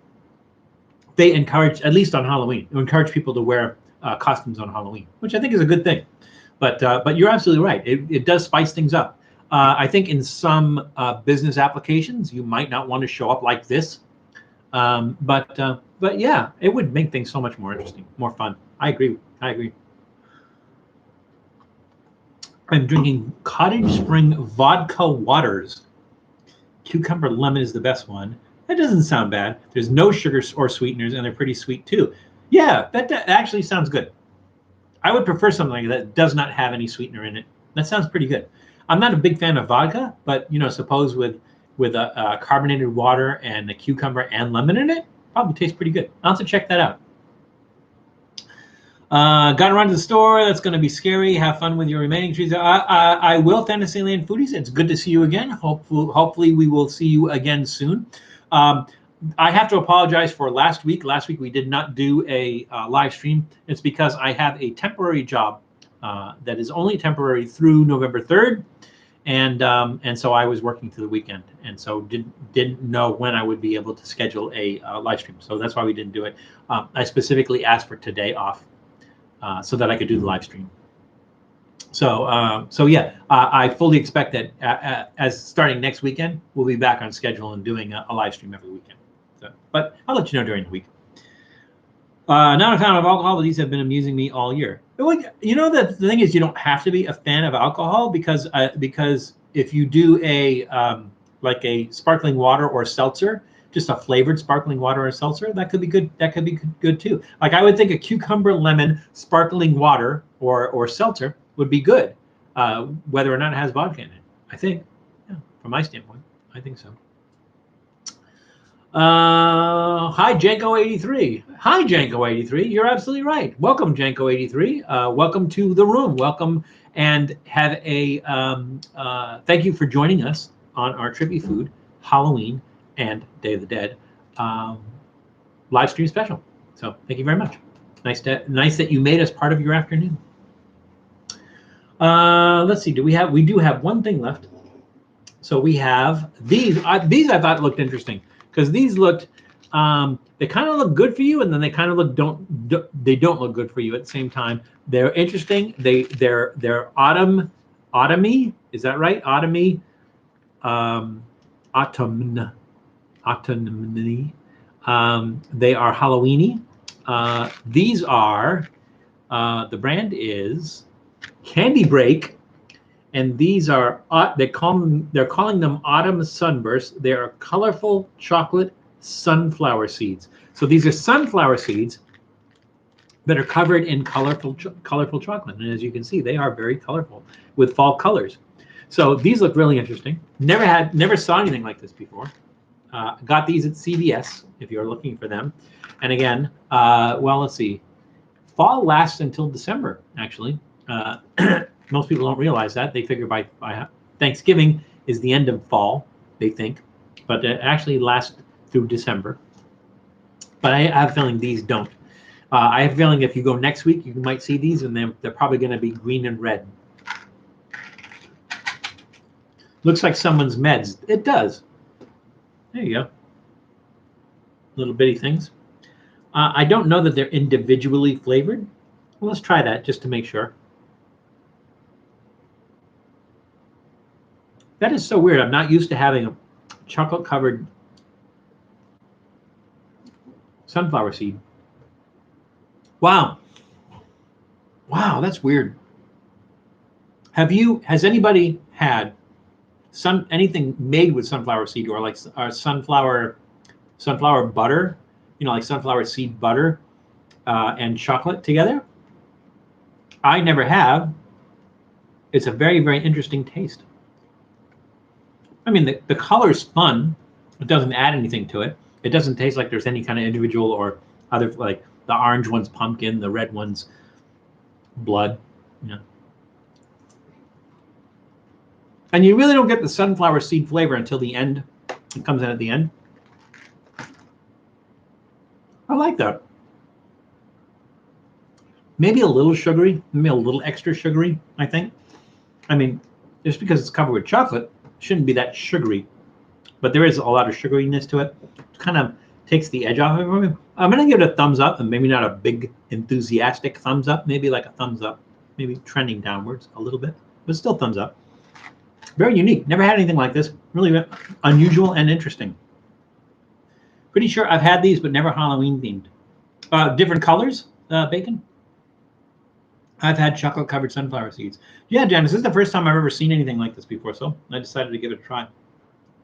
they encourage, at least on Halloween, encourage people to wear costumes on Halloween, which I think is a good thing. But you're absolutely right. It does spice things up. I think in some business applications, you might not want to show up like this. But yeah, it would make things so much more interesting, more fun. I agree. I'm drinking Cottage Spring vodka waters. Cucumber lemon is the best one. That doesn't sound bad. There's no sugar or sweeteners, and they're pretty sweet too. Yeah, that actually sounds good. I would prefer something like that does not have any sweetener in it. That sounds pretty good. I'm not a big fan of vodka, but suppose with a carbonated water and a cucumber and lemon in it, probably tastes pretty good. I'll have to check that out. Got to run to the store. That's going to be scary. Have fun with your remaining treats. I will, Fantasyland Foodies. It's good to see you again. Hopefully we will see you again soon. I have to apologize for last week. Last week we did not do a live stream. It's because I have a temporary job that is only temporary through November 3rd. And so I was working through the weekend, and so didn't know when I would be able to schedule a live stream. So that's why we didn't do it. I specifically asked for today off so that I could do the live stream. So yeah, I fully expect that as starting next weekend, we'll be back on schedule and doing a live stream every weekend. So, but I'll let you know during the week. Not a fan of alcohol, but these have been amusing me all year. The thing is, you don't have to be a fan of alcohol because if you do like a sparkling water or seltzer, just a flavored sparkling water or seltzer, that could be good. That could be good too. Like I would think a cucumber lemon sparkling water or seltzer would be good, whether or not it has vodka in it. I think, yeah, from my standpoint, I think so. Hi, Janko83. Hi, Janko83. You're absolutely right. Welcome, Janko83. Welcome to the room. Welcome, and have a thank you for joining us on our Trippy Food Halloween and Day of the Dead live stream special. So thank you very much. Nice that you made us part of your afternoon. Let's see. We do have one thing left. So we have these. These I thought looked interesting because these looked. They kind of look good for you, and then they kind of they don't look good for you at the same time. They're interesting. They're autumny. Is that right? Autumny. Autumny. They are Halloweeny. These are. The brand is Candy Break. And these are they're calling them Autumn Sunburst. They are colorful chocolate sunflower seeds. So these are sunflower seeds that are covered in colorful chocolate. And as you can see, they are very colorful with fall colors. So these look really interesting. Never saw anything like this before. Got these at CVS if you're looking for them. And again, well, let's see. Fall lasts until December, actually. Most people don't realize that. They figure by Thanksgiving is the end of fall, they think. But it actually lasts through December. But I have a feeling these don't. I have a feeling if you go next week, you might see these, and they're probably going to be green and red. Looks like someone's meds. It does. There you go. Little bitty things. I don't know that they're individually flavored. Well, let's try that just to make sure. That is so weird. I'm not used to having a chocolate-covered sunflower seed. Wow. Wow, that's weird. Has anybody had anything made with sunflower seed or like sunflower butter, like sunflower seed butter and chocolate together? I never have. It's a very, very interesting taste. I mean, the color's fun. It doesn't add anything to it. It doesn't taste like there's any kind of individual or other, like the orange one's pumpkin, the red one's blood. And you really don't get the sunflower seed flavor until the end. It comes in at the end. I like that. Maybe a little sugary, maybe a little extra sugary, I think. I mean, just because it's covered with chocolate, shouldn't be that sugary, but there is a lot of sugariness to it. It kind of takes the edge off of it. I'm going to give it a thumbs up, and maybe not a big enthusiastic thumbs up, maybe like a thumbs up, maybe trending downwards a little bit, but still thumbs up. Very unique. Never had anything like this. Really unusual and interesting. Pretty sure I've had these, but never Halloween themed. Different colors, bacon. I've had chocolate-covered sunflower seeds. Yeah, Janice, this is the first time I've ever seen anything like this before, so I decided to give it a try.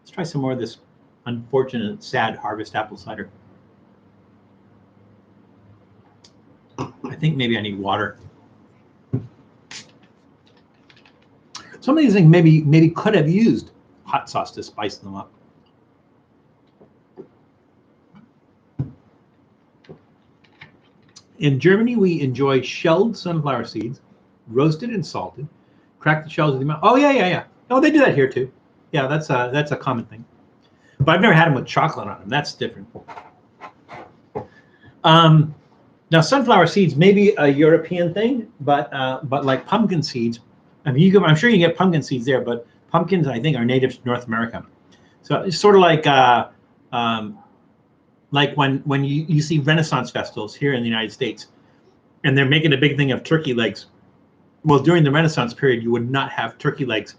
Let's try some more of this unfortunate, sad harvest apple cider. I think maybe I need water. Some of these things maybe could have used hot sauce to spice them up. In Germany, we enjoy shelled sunflower seeds, roasted and salted. Crack the shells with your mouth. Oh yeah. Oh, they do that here too. Yeah, that's a common thing. But I've never had them with chocolate on them. That's different. Now, sunflower seeds may be a European thing, but like pumpkin seeds, I mean, I'm sure you can get pumpkin seeds there, but pumpkins, I think, are native to North America. So it's sort of like when you see Renaissance festivals here in the United States, and they're making a big thing of turkey legs. Well, during the Renaissance period, you would not have turkey legs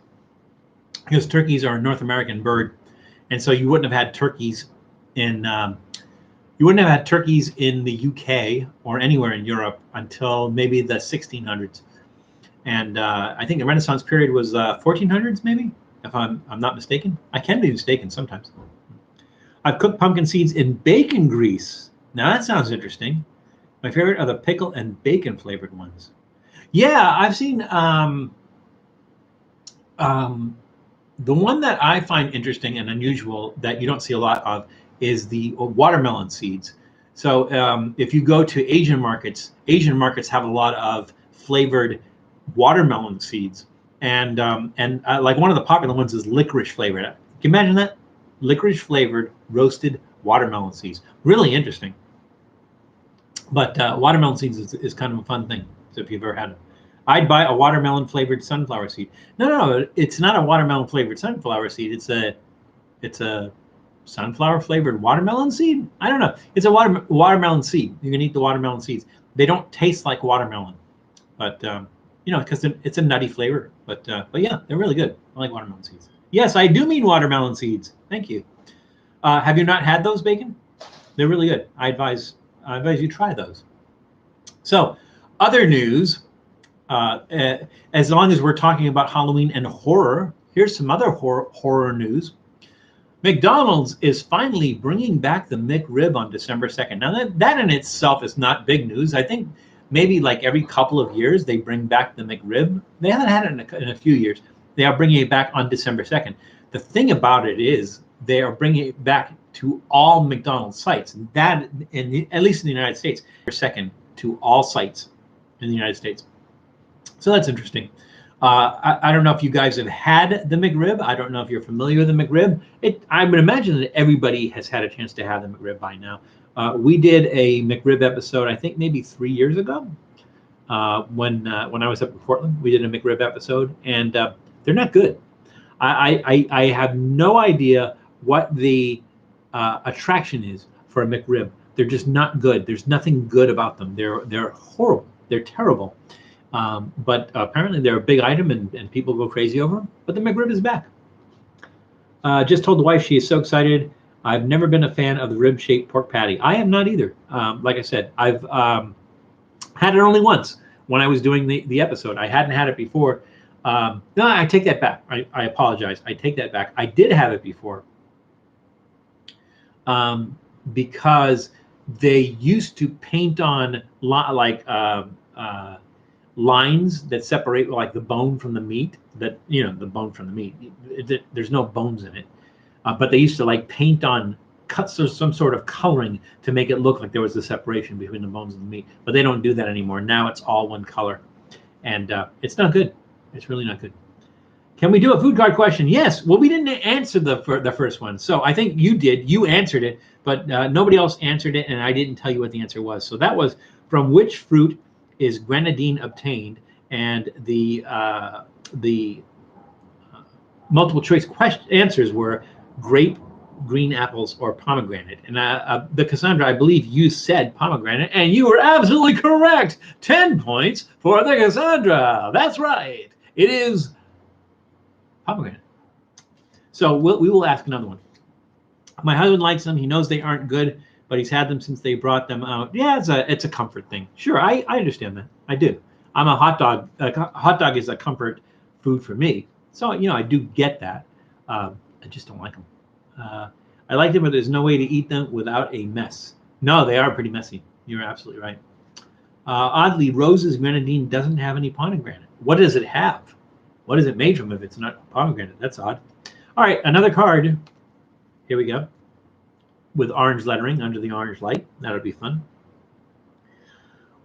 because turkeys are a North American bird, and so you wouldn't have had turkeys in the UK or anywhere in Europe until maybe the 1600s. And I think the Renaissance period was 1400s, maybe, if I'm not mistaken. I can be mistaken sometimes. I've cooked pumpkin seeds in bacon grease. Now that sounds interesting. My favorite are the pickle and bacon flavored ones. Yeah, I've seen the one that I find interesting and unusual that you don't see a lot of is the watermelon seeds. So if you go to Asian markets have a lot of flavored watermelon seeds, and like one of the popular ones is licorice flavored. Can you imagine that? Licorice flavored roasted watermelon seeds. Really interesting. But watermelon seeds is kind of a fun thing. So if you've ever had it, I'd buy a watermelon flavored sunflower seed. No, it's not a watermelon flavored sunflower seed. It's a sunflower flavored watermelon seed. I don't know. It's a watermelon seed. You can eat the watermelon seeds. They don't taste like watermelon, but because it's a nutty flavor. But yeah, they're really good. I like watermelon seeds. Yes, I do mean watermelon seeds. Thank you. Have you not had those, Bacon? They're really good. I advise you try those. So, other news. As long as we're talking about Halloween and horror, here's some other horror news. McDonald's is finally bringing back the Mcrib on December 2nd. Now, that in itself is not big news. I think maybe like every couple of years they bring back the Mcrib. They haven't had it in a few years. They are bringing it back on December 2nd. The thing about it is they are bringing it back to all McDonald's sites. That, at least in the United States, second to all sites in the United States. So that's interesting. I don't know if you guys have had the Mcrib. I don't know if you're familiar with the Mcrib. I would imagine that everybody has had a chance to have the Mcrib by now. We did a Mcrib episode, I think maybe 3 years ago, when I was up in Portland. We did a Mcrib episode, and they're not good. I have no idea what the attraction is for a Mcrib. They're just not good. There's nothing good about them. They're horrible. They're terrible. But apparently they're a big item and people go crazy over them. But the Mcrib is back. Just told the wife she is so excited. I've never been a fan of the rib-shaped pork patty. I am not either. Like I said, I've had it only once when I was doing the episode. I hadn't had it before. No, I take that back. I apologize. I take that back. I did have it before because they used to paint on lines that separate like the bone from the meat. The bone from the meat. There's no bones in it, but they used to like paint on cuts or some sort of coloring to make it look like there was a separation between the bones and the meat. But they don't do that anymore. Now it's all one color, and it's not good. It's really not good. Can we do a food card question? Yes. Well, we didn't answer the first one, so I think you did. You answered it, but nobody else answered it, and I didn't tell you what the answer was. So that was, from which fruit is grenadine obtained? And the multiple choice answers were grape, green apples, or pomegranate. And the Cassandra, I believe you said pomegranate, and you were absolutely correct. 10 points for the Cassandra. That's right. It is pomegranate. So we will ask another one. My husband likes them. He knows they aren't good, but he's had them since they brought them out. Yeah, it's a comfort thing. Sure, I understand that. I do. I'm a hot dog. Hot dog is a comfort food for me. So, I do get that. I just don't like them. I like them, but there's no way to eat them without a mess. No, they are pretty messy. You're absolutely right. Oddly, Rose's grenadine doesn't have any pomegranate. What does it have? What is it made from if it's not pomegranate? That's odd. All right, another card. Here we go. With orange lettering under the orange light. That'll be fun.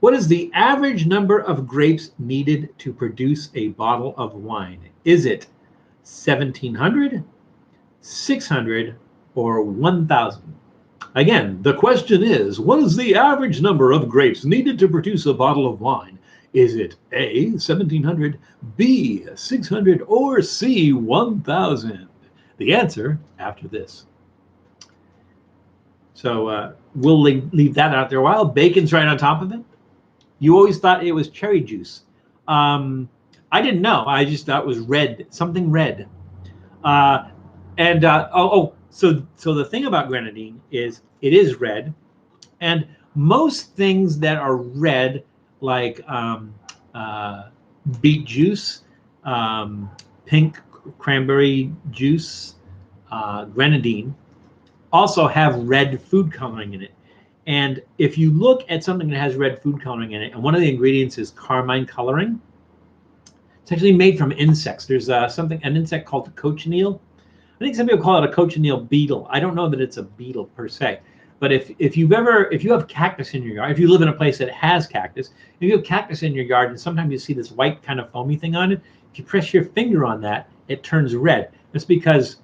What is the average number of grapes needed to produce a bottle of wine? Is it 1,700, 600, or 1,000? Again, the question is, what is the average number of grapes needed to produce a bottle of wine? Is it A, 1,700, B, 600, or C, 1,000? The answer after this. So we'll leave that out there a while. Bacon's right on top of it. You always thought it was cherry juice. I didn't know. I just thought it was red, something red. So the thing about grenadine is it is red, and most things that are red, like beet juice, pink cranberry juice, grenadine, also have red food coloring in it. And if you look at something that has red food coloring in it, and one of the ingredients is carmine coloring, it's actually made from insects. There's an insect called the cochineal. I think some people call it a cochineal beetle. I don't know that it's a beetle per se, but if you have cactus in your yard, if you live in a place that has cactus, if you have cactus in your yard, and sometimes you see this white kind of foamy thing on it, if you press your finger on that, it turns red. It's because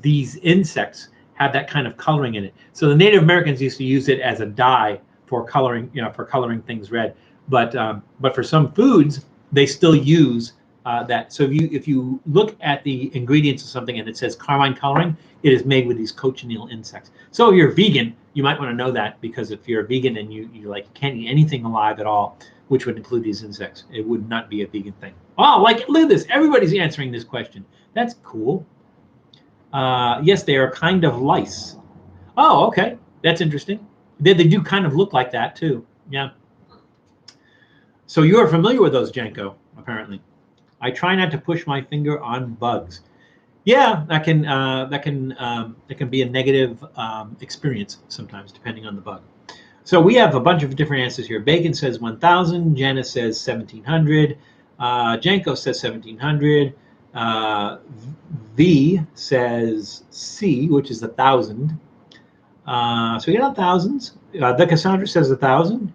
these insects have that kind of coloring in it. So the Native Americans used to use it as a dye for coloring, for coloring things red. But for some foods, they still use that. So if you look at the ingredients of something and it says carmine coloring, it is made with these cochineal insects. So if you're vegan, you might want to know that, because if you're a vegan and you can't eat anything alive at all, which would include these insects, it would not be a vegan thing. Oh, look at this. Everybody's answering this question. That's cool. Yes, they are kind of lice. Oh, okay. That's interesting. They do kind of look like that too. Yeah. So you are familiar with those, Janko, apparently. I try not to push my finger on bugs. Yeah, that can be a negative experience sometimes, depending on the bug. So we have a bunch of different answers here. Bacon says 1,000. Janice says 1,700. Janko says 1,700. V says C, which is 1,000. So we got thousands. The Cassandra says 1,000.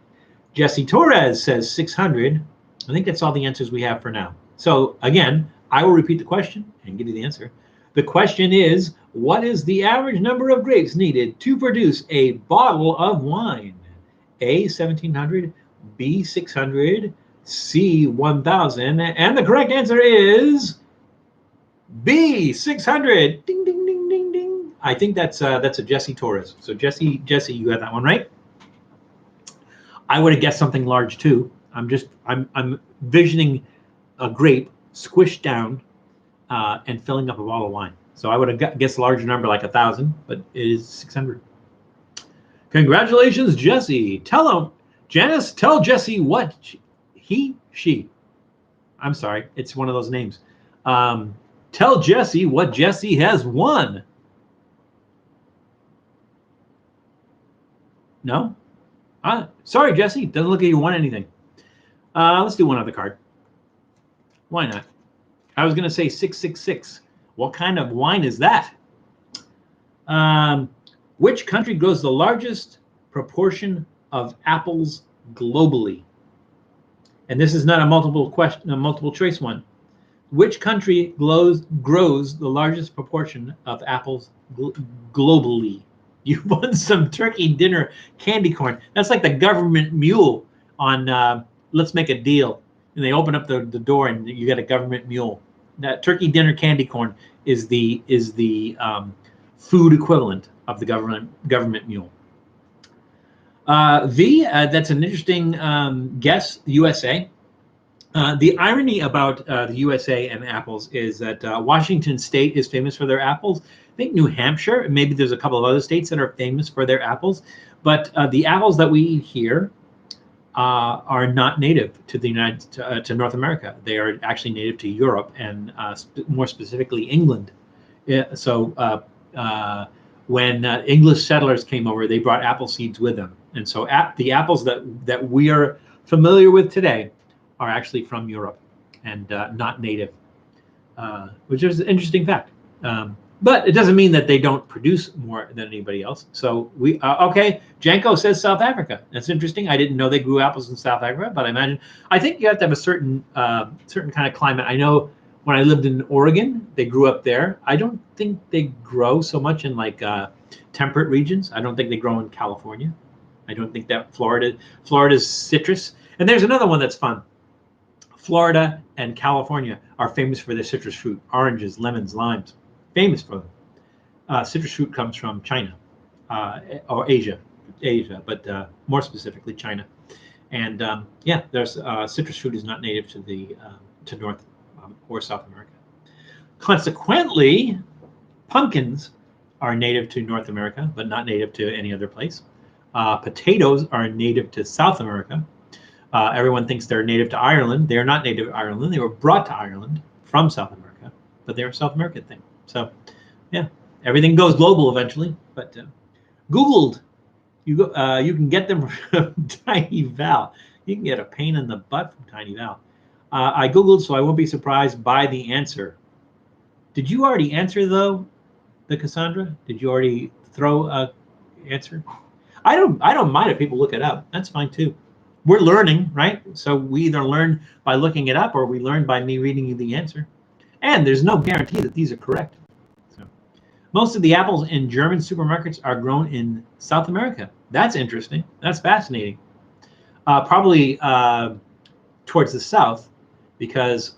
Jesse Torres says 600. I think that's all the answers we have for now. So again, I will repeat the question and give you the answer. The question is, what is the average number of grapes needed to produce a bottle of wine? A, 1,700, B, 600, C, 1,000, and the correct answer is B, 600. Ding, ding, ding, ding, ding. I think that's a Jesse Torres. So Jesse, you got that one right. I would have guessed something large too. I'm visioning a grape squished down and filling up a bottle of wine. So I would have guessed a larger number, like 1,000, but it is 600. Congratulations, Jesse. Janice, tell Jesse what she. I'm sorry, it's one of those names. Tell Jesse what Jesse has won. No? Sorry, Jesse. Doesn't look like you won anything. Let's do one other card. Why not? I was going to say 666. What kind of wine is that? Which country grows the largest proportion of apples globally? And this is not a multiple choice one. Which country grows the largest proportion of apples globally? You won some turkey dinner candy corn. That's like the government mule on Let's Make a Deal. And they open up the door and you get a government mule. That turkey dinner candy corn is the food equivalent of the government mule. That's an interesting guess, USA. The irony about the USA and apples is that Washington State is famous for their apples. I think New Hampshire, maybe there's a couple of other states that are famous for their apples. But the apples that we eat here are not native to to North America. They are actually native to Europe and more specifically England. So when English settlers came over, they brought apple seeds with them, and so the apples that we are familiar with today are actually from Europe and not native, which is an interesting fact. But it doesn't mean that they don't produce more than anybody else. So okay. Janko says South Africa. That's interesting. I didn't know they grew apples in South Africa, but I think you have to have a certain kind of climate. I know when I lived in Oregon, they grew up there. I don't think they grow so much in like temperate regions. I don't think they grow in California. I don't think that Florida's citrus. And there's another one that's fun. Florida and California are famous for their citrus fruit, oranges, lemons, limes. Famous for them. Citrus fruit comes from China or Asia, but more specifically China. And there's citrus fruit is not native to North or South America. Consequently, pumpkins are native to North America, but not native to any other place. Potatoes are native to South America. Everyone thinks they're native to Ireland. They're not native to Ireland. They were brought to Ireland from South America, but they're a South American thing. So, yeah, everything goes global eventually. But Googled, you can get them from Tiny Val. You can get a pain in the butt from Tiny Val. I Googled, so I won't be surprised by the answer. Did you already answer though, the Cassandra? Did you already throw a answer? I don't mind if people look it up. That's fine too. We're learning, right? So we either learn by looking it up or we learn by me reading you the answer. And there's no guarantee that these are correct. So most of the apples in German supermarkets are grown in South America. That's interesting. That's fascinating. Probably towards the south, because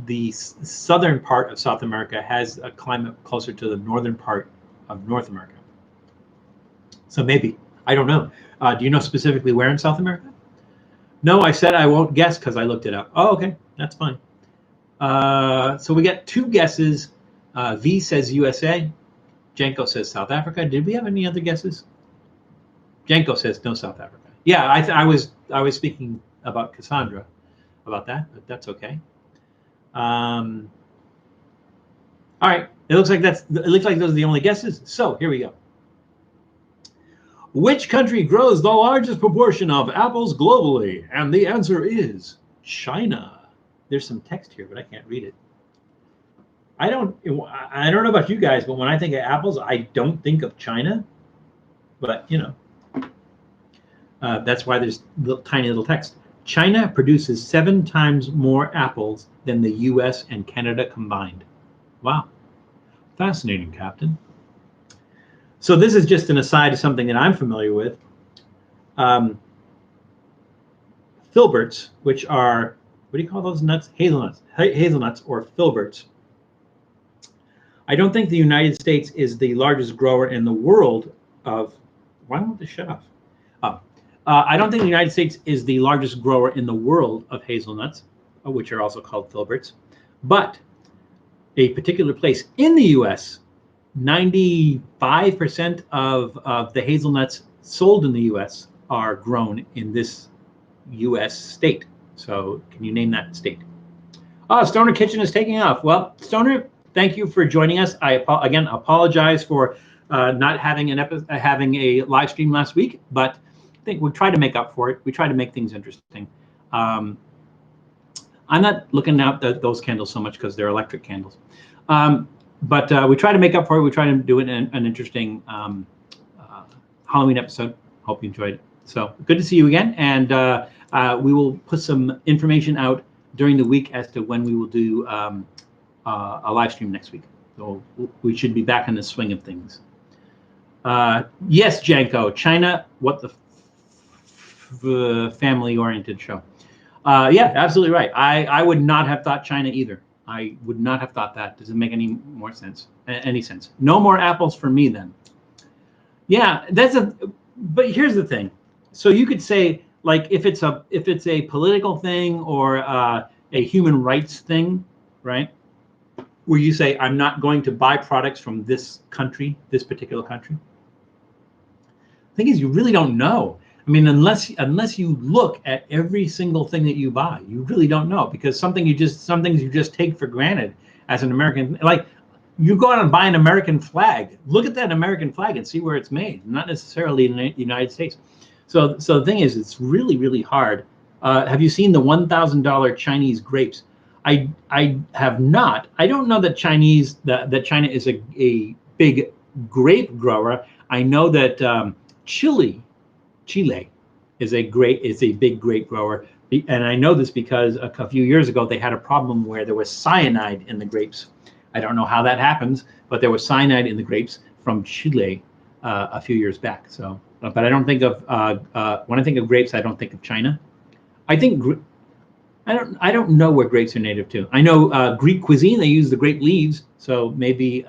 the southern part of South America has a climate closer to the northern part of North America. So maybe, I don't know. Do you know specifically where in South America? No, I said I won't guess because I looked it up. Oh, okay, that's fine. So we got 2 guesses. V says USA. Janko says South Africa. Did we have any other guesses? Janko says no South Africa. Yeah, I was speaking about Cassandra about that, but that's okay. All right, it looks like those are the only guesses. So here we go. Which country grows the largest proportion of apples globally? And the answer is China. There's some text here, but I can't read it. I don't know about you guys, but when I think of apples, I don't think of China. But you know, that's why there's tiny little text. China produces 7 times more apples than the U.S. and Canada combined. Wow, fascinating, Captain. So this is just an aside to something that I'm familiar with. Filberts, which are, what do you call those nuts? Hazelnuts or filberts. I don't think the United States is the largest grower in the world of, why won't this shut off? I don't think the United States is the largest grower in the world of hazelnuts, which are also called filberts, but a particular place in the U.S., 95% of the hazelnuts sold in the U.S. are grown in this U.S. state. So can you name that state? Oh, Stoner Kitchen is taking off. Well, Stoner, thank you for joining us. I again apologize for not having having a live stream last week, but I think we try to make up for it. We try to make things interesting. I'm not looking out those candles so much because they're electric candles. But we try to make up for it. We try to do it in an interesting Halloween episode. Hope you enjoyed it. So good to see you again. And we will put some information out during the week as to when we will do a live stream next week. So we should be back in the swing of things. Yes, Janko, China, what the family-oriented show. Yeah, absolutely right. I would not have thought China either. I would not have thought that. Does it make any more sense? Any sense? No more apples for me then. Yeah, but here's the thing. So you could say, like, if it's a political thing or a human rights thing, right? Where you say, I'm not going to buy products from this country, this particular country. The thing is, you really don't know. I mean, unless you look at every single thing that you buy, you really don't know, because some things you just take for granted as an American. Like, you go out and buy an American flag. Look at that American flag and see where it's made, not necessarily in the United States. So the thing is, it's really, really hard. Have you seen the $1,000 Chinese grapes? I have not. I don't know that China is a big grape grower. I know that Chile is a big grape grower, and I know this because a few years ago they had a problem where there was cyanide in the grapes. I don't know how that happens, but there was cyanide in the grapes from Chile a few years back. So, but I don't think of when I think of grapes, I don't think of China. I don't know where grapes are native to. I know Greek cuisine, they use the grape leaves, so maybe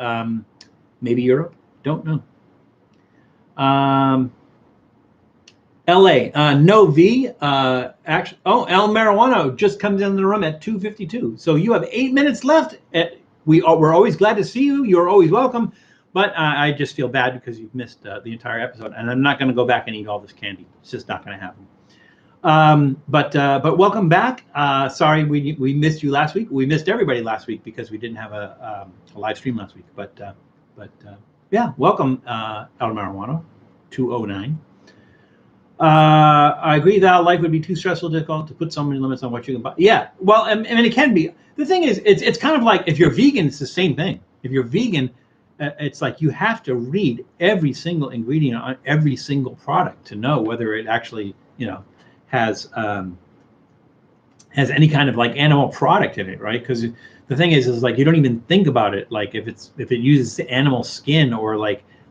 Europe. Don't know. LA, no V. Actually, El Marijuano just comes into the room at 2:52. So you have 8 minutes left. We're always glad to see you. You're always welcome. But I just feel bad because you've missed the entire episode, and I'm not going to go back and eat all this candy. It's just not going to happen. But welcome back. Sorry we missed you last week. We missed everybody last week because we didn't have a live stream last week. But yeah, welcome El Marijuano 209. I agree that life would be too stressful, difficult to put so many limits on what you can buy. Yeah, well, I mean, it can be. The thing is, it's kind of like if you're vegan, it's the same thing. If you're vegan, it's like you have to read every single ingredient on every single product to know whether it actually, has has any kind of like animal product in it, right? Because the thing is like you don't even think about it. Like if it uses animal skin or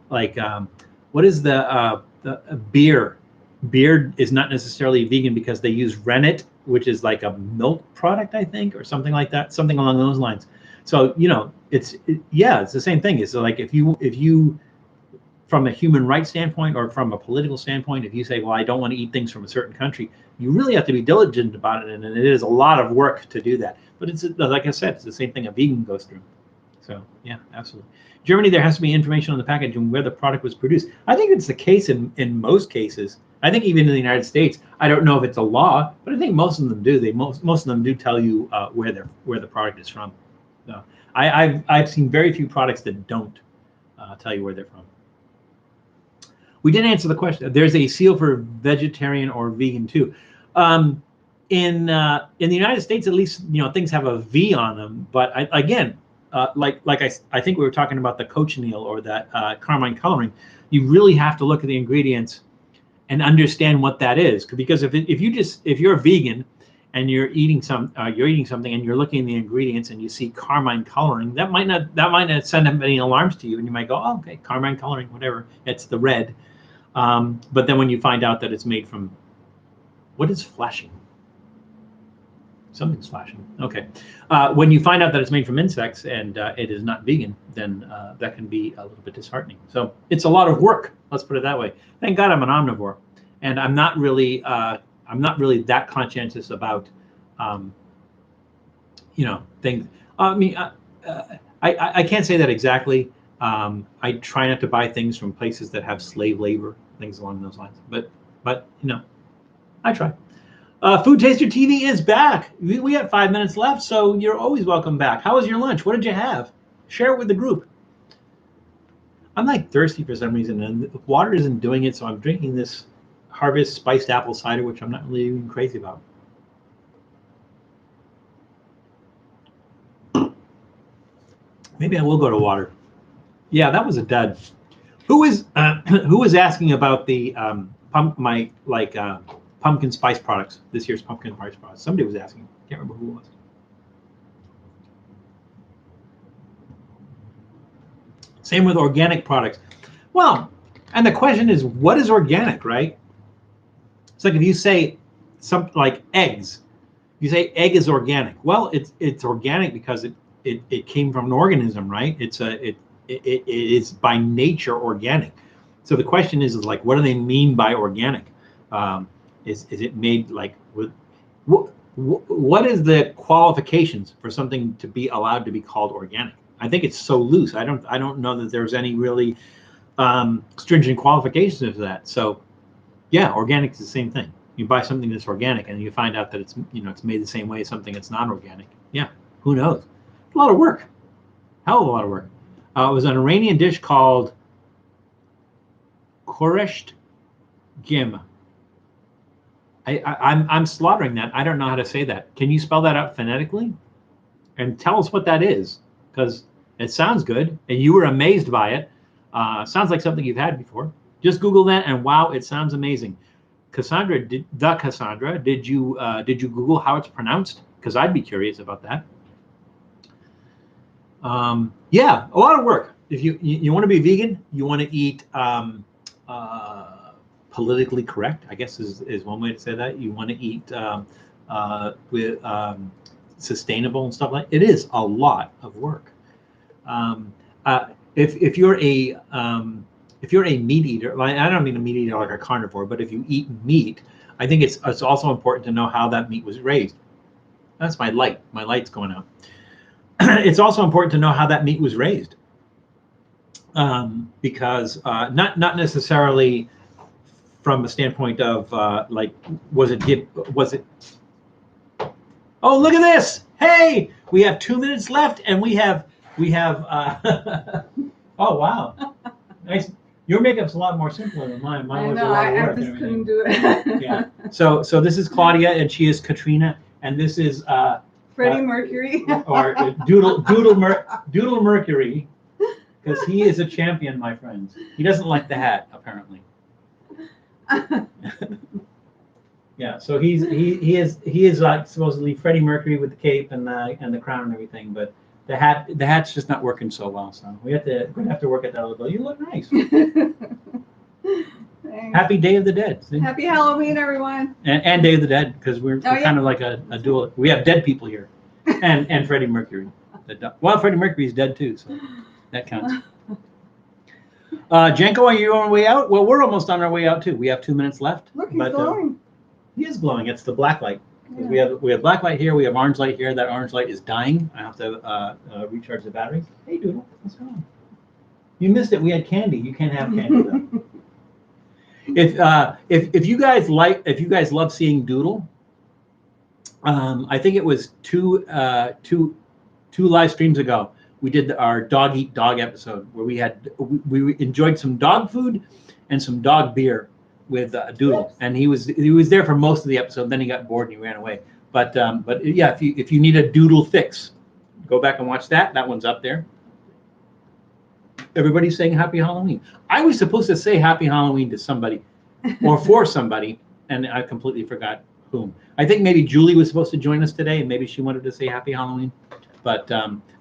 what is the beer? Beer is not necessarily vegan because they use rennet, which is like a milk product, I think, or something like that, something along those lines. So it's the same thing. It's like if you from a human rights standpoint or from a political standpoint, if you say, well, I don't want to eat things from a certain country, you really have to be diligent about it, and it is a lot of work to do that. But it's like I said, it's the same thing a vegan goes through. So yeah, absolutely. Germany, there has to be information on the package and where the product was produced. I think it's the case in most cases. I think even in the United States, I don't know if it's a law, but I think most of them do. Most of them do tell you where the product is from. So I've seen very few products that don't tell you where they're from. We didn't answer the question. There's a seal for vegetarian or vegan too. In the United States, at least, things have a V on them. But I think we were talking about the cochineal or that carmine coloring. You really have to look at the ingredients and understand what that is, because if you're a vegan and you're eating something and you're looking at the ingredients and you see carmine coloring, that might not send up any alarms to you, and you might go, oh, okay, carmine coloring, whatever, it's the red. But then when you find out that it's made from, what is flashing? Something's flashing. Okay. When you find out that it's made from insects and it is not vegan, then that can be a little bit disheartening. So it's a lot of work. Let's put it that way. Thank God I'm an omnivore, and I'm not really that conscientious about things. I mean, I can't say that exactly. I try not to buy things from places that have slave labor, things along those lines. But I try. Food Taster TV is back. We have 5 minutes left, so you're always welcome back. How was your lunch? What did you have? Share it with the group. I'm like thirsty for some reason, and water isn't doing it, so I'm drinking this Harvest spiced apple cider, which I'm not really even crazy about. Maybe I will go to water. Yeah, that was a dud. Who is asking about the pumpkin spice products, this year's pumpkin spice products? Somebody was asking. Can't remember who it was. Same with organic products. Well, and the question is, what is organic, right? It's like if you say something like eggs, you say egg is organic. Well, it's organic because it came from an organism, right? It is by nature organic. So the question is like, what do they mean by organic? Is it made like with what is the qualifications for something to be allowed to be called organic? I think it's so loose. I don't know that there's any really stringent qualifications of that. So yeah, organic is the same thing. You buy something that's organic and you find out that it's made the same way as something that's non-organic. Yeah, who knows? A lot of work. Hell of a lot of work. It was an Iranian dish called Khoresht Gim. I'm slaughtering that. I don't know how to say that. Can you spell that out phonetically? And tell us what that is, because it sounds good and you were amazed by it. Sounds like something you've had before. Just Google that and wow, it sounds amazing. Cassandra, did you Google how it's pronounced? Because I'd be curious about that. Yeah, a lot of work. If you want to be vegan, you want to eat politically correct, I guess is one way to say that. You want to eat with sustainable and stuff like that. It is a lot of work. If you're a meat eater, like, I don't mean a meat eater like a carnivore, but if you eat meat, I think it's also important to know how that meat was raised. That's my light. My light's going out. It's also important to know how that meat was raised, because not necessarily from a standpoint of was it? Oh, look at this! Hey, we have 2 minutes left, and we have. Oh wow, nice. Your makeup's a lot more simpler than mine. Mine I was know. a lot of I work. just and couldn't everything. do it. Yeah. So this is Claudia, and she is Katrina, and this is Freddie Mercury. or Doodle Mercury, because he is a champion, my friends. He doesn't like the hat, apparently. Yeah, so he is like supposedly Freddie Mercury with the cape and the crown and everything, but the hat's just not working so well. So we're gonna have to work at that a little bit. You look nice. Happy Day of the Dead. See? Happy Halloween, everyone. And Day of the Dead, because we're yeah. kind of like a dual. We have dead people here, and Freddie Mercury. Well, Freddie Mercury's dead too, so that counts. Janko, are you on your way out? Well, we're almost on our way out too. We have 2 minutes left. Look, he's glowing. He is glowing. It's the black light. Yeah. We have black light here. We have orange light here. That orange light is dying. I have to recharge the battery. Hey, Doodle, what's going on? You missed it. We had candy. You can't have candy though. If you guys love seeing Doodle, I think it was two live streams ago. We did our dog eat dog episode where we enjoyed some dog food and some dog beer with Doodle, and he was there for most of the episode. Then he got bored and he ran away. But yeah, if you need a Doodle fix, go back and watch that. That one's up there. Everybody's saying Happy Halloween. I was supposed to say Happy Halloween to somebody or for somebody, and I completely forgot whom. I think maybe Julie was supposed to join us today, and maybe she wanted to say Happy Halloween. But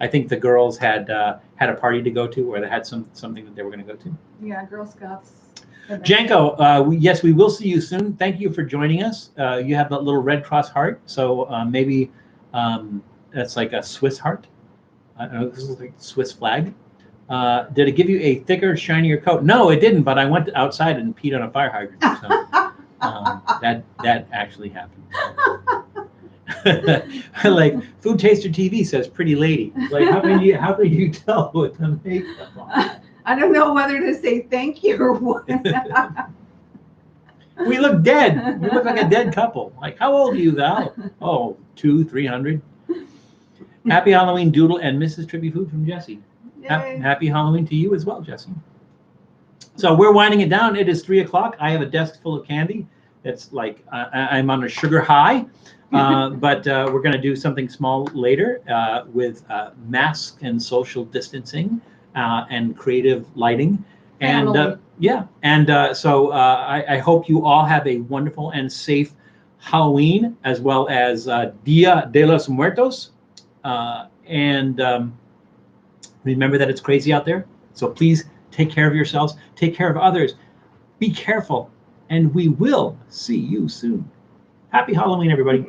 I think the girls had a party to go to, or they had something that they were going to go to. Yeah, Girl Scouts. Janko, yes, we will see you soon. Thank you for joining us. You have that little Red Cross heart, so maybe that's like a Swiss heart. I don't know, this is like Swiss flag. Did it give you a thicker, shinier coat? No, it didn't, but I went outside and peed on a fire hydrant. So that actually happened. Like Food Taster TV says, pretty lady. Like how can you tell with the makeup on? I don't know whether to say thank you or what. We look dead. We look like a dead couple. Like, how old are you, Val? Oh, 200-300. Happy Halloween, Doodle and Mrs. Trippy Food from Jesse. Happy Halloween to you as well, Jesse. So we're winding it down. It is 3 o'clock. I have a desk full of candy. It's like I'm on a sugar high. But we're going to do something small later with mask and social distancing and creative lighting. And so I hope you all have a wonderful and safe Halloween, as well as Dia de los Muertos. Remember that it's crazy out there. So please take care of yourselves, take care of others, be careful, and we will see you soon. Happy Halloween, everybody.